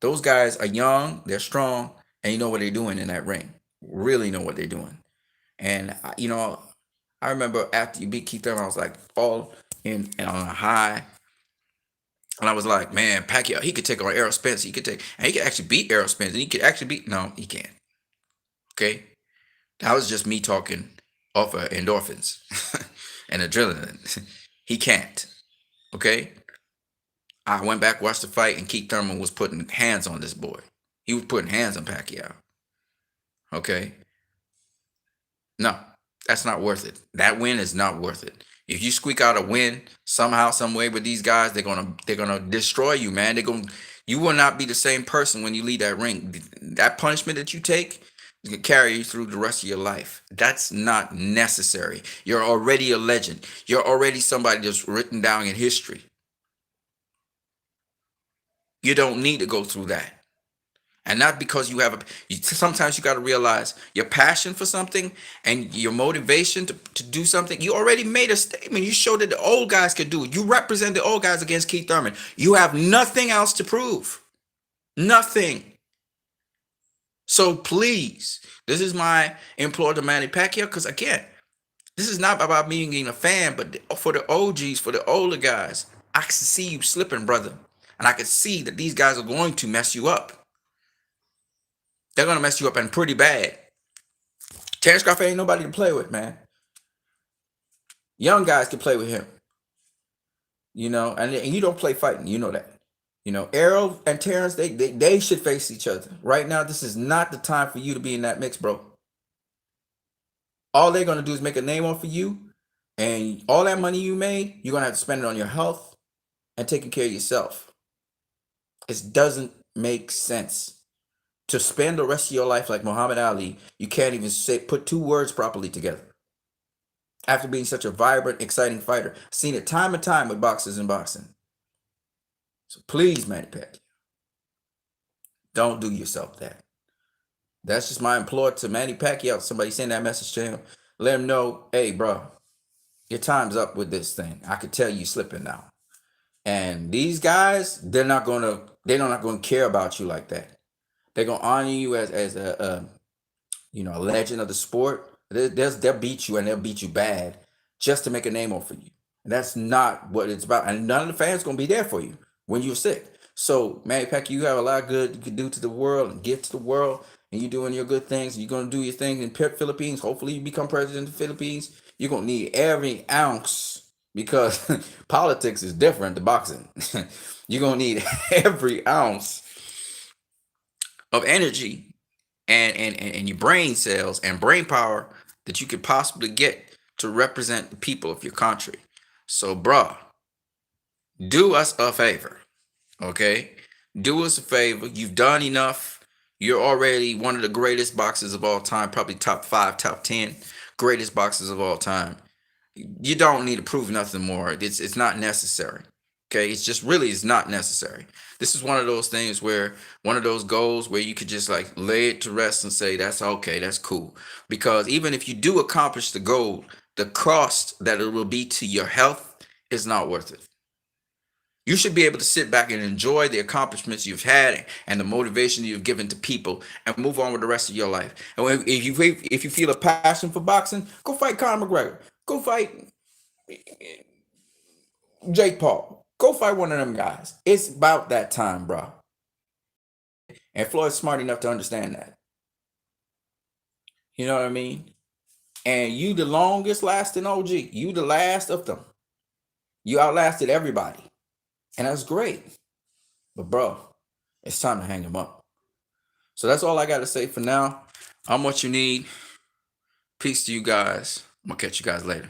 Those guys are young, they're strong, and you know what they're doing in that ring. Really know what they're doing. And I remember after you beat Keith Thurman, I was like all in and on a high. And I was like, man, Pacquiao, he could take on Errol Spence. And he could actually beat Errol Spence. And he could actually beat, no, he can't. Okay? That was just me talking off of endorphins and adrenaline. He can't. Okay? I went back, watched the fight, and Keith Thurman was putting hands on this boy. He was putting hands on Pacquiao. Okay? No, that's not worth it. That win is not worth it. If you squeak out a win somehow, some way with these guys, they're gonna destroy you, man. You will not be the same person when you leave that ring. That punishment that you take is gonna carry you through the rest of your life. That's not necessary. You're already a legend. You're already somebody that's written down in history. You don't need to go through that. And not because you have sometimes you got to realize your passion for something and your motivation to do something. You already made a statement. You showed that the old guys could do it. You represent the old guys against Keith Thurman. You have nothing else to prove. Nothing. So please, this is my implore to Manny Pacquiao, because again, this is not about me being a fan, but for the OGs, for the older guys, I can see you slipping, brother. And I can see that these guys are going to mess you up. They're gonna mess you up and pretty bad. Terrence Crawford ain't nobody to play with, man. Young guys can play with him. And you don't play fighting, you know that. Errol and Terrence, they should face each other. Right now, this is not the time for you to be in that mix, bro. All they're gonna do is make a name off of you, and all that money you made, you're gonna have to spend it on your health and taking care of yourself. It doesn't make sense. To spend the rest of your life like Muhammad Ali, you can't even put two words properly together. After being such a vibrant, exciting fighter, I've seen it time and time with boxers in boxing. So please, Manny Pacquiao, don't do yourself that. That's just my implore to Manny Pacquiao. Somebody send that message to him. Let him know, hey, bro, your time's up with this thing. I could tell you slipping now. And these guys, they're not gonna care about you like that. They're gonna honor you as a legend of the sport. They'll beat you, and they'll beat you bad just to make a name off of you. And that's not what it's about. And none of the fans gonna be there for you when you're sick. So, Manny Pacquiao, you have a lot of good you can do to the world and give to the world, and you're doing your good things. You're gonna do your thing in Philippines. Hopefully, you become president of the Philippines. You're gonna need every ounce because politics is different to boxing. You're gonna need every ounce of energy and your brain cells and brain power that you could possibly get to represent the people of your country. So, bruh, do us a favor, okay? Do us a favor. You've done enough. You're already one of the greatest boxers of all time, probably top 5, top 10 greatest boxers of all time. You don't need to prove nothing more. It's not necessary. Okay, it's not necessary. This is one of those things where one of those goals where you could just like lay it to rest and say that's okay, that's cool. Because even if you do accomplish the goal, the cost that it will be to your health is not worth it. You should be able to sit back and enjoy the accomplishments you've had and the motivation you've given to people and move on with the rest of your life. And if you feel a passion for boxing, go fight Conor McGregor. Go fight Jake Paul. Go fight one of them guys. It's about that time, bro. And Floyd's smart enough to understand that. You know what I mean? And you the longest lasting OG. You the last of them. You outlasted everybody. And that's great. But bro, it's time to hang him up. So that's all I got to say for now. I'm what you need. Peace to you guys. I'm gonna catch you guys later.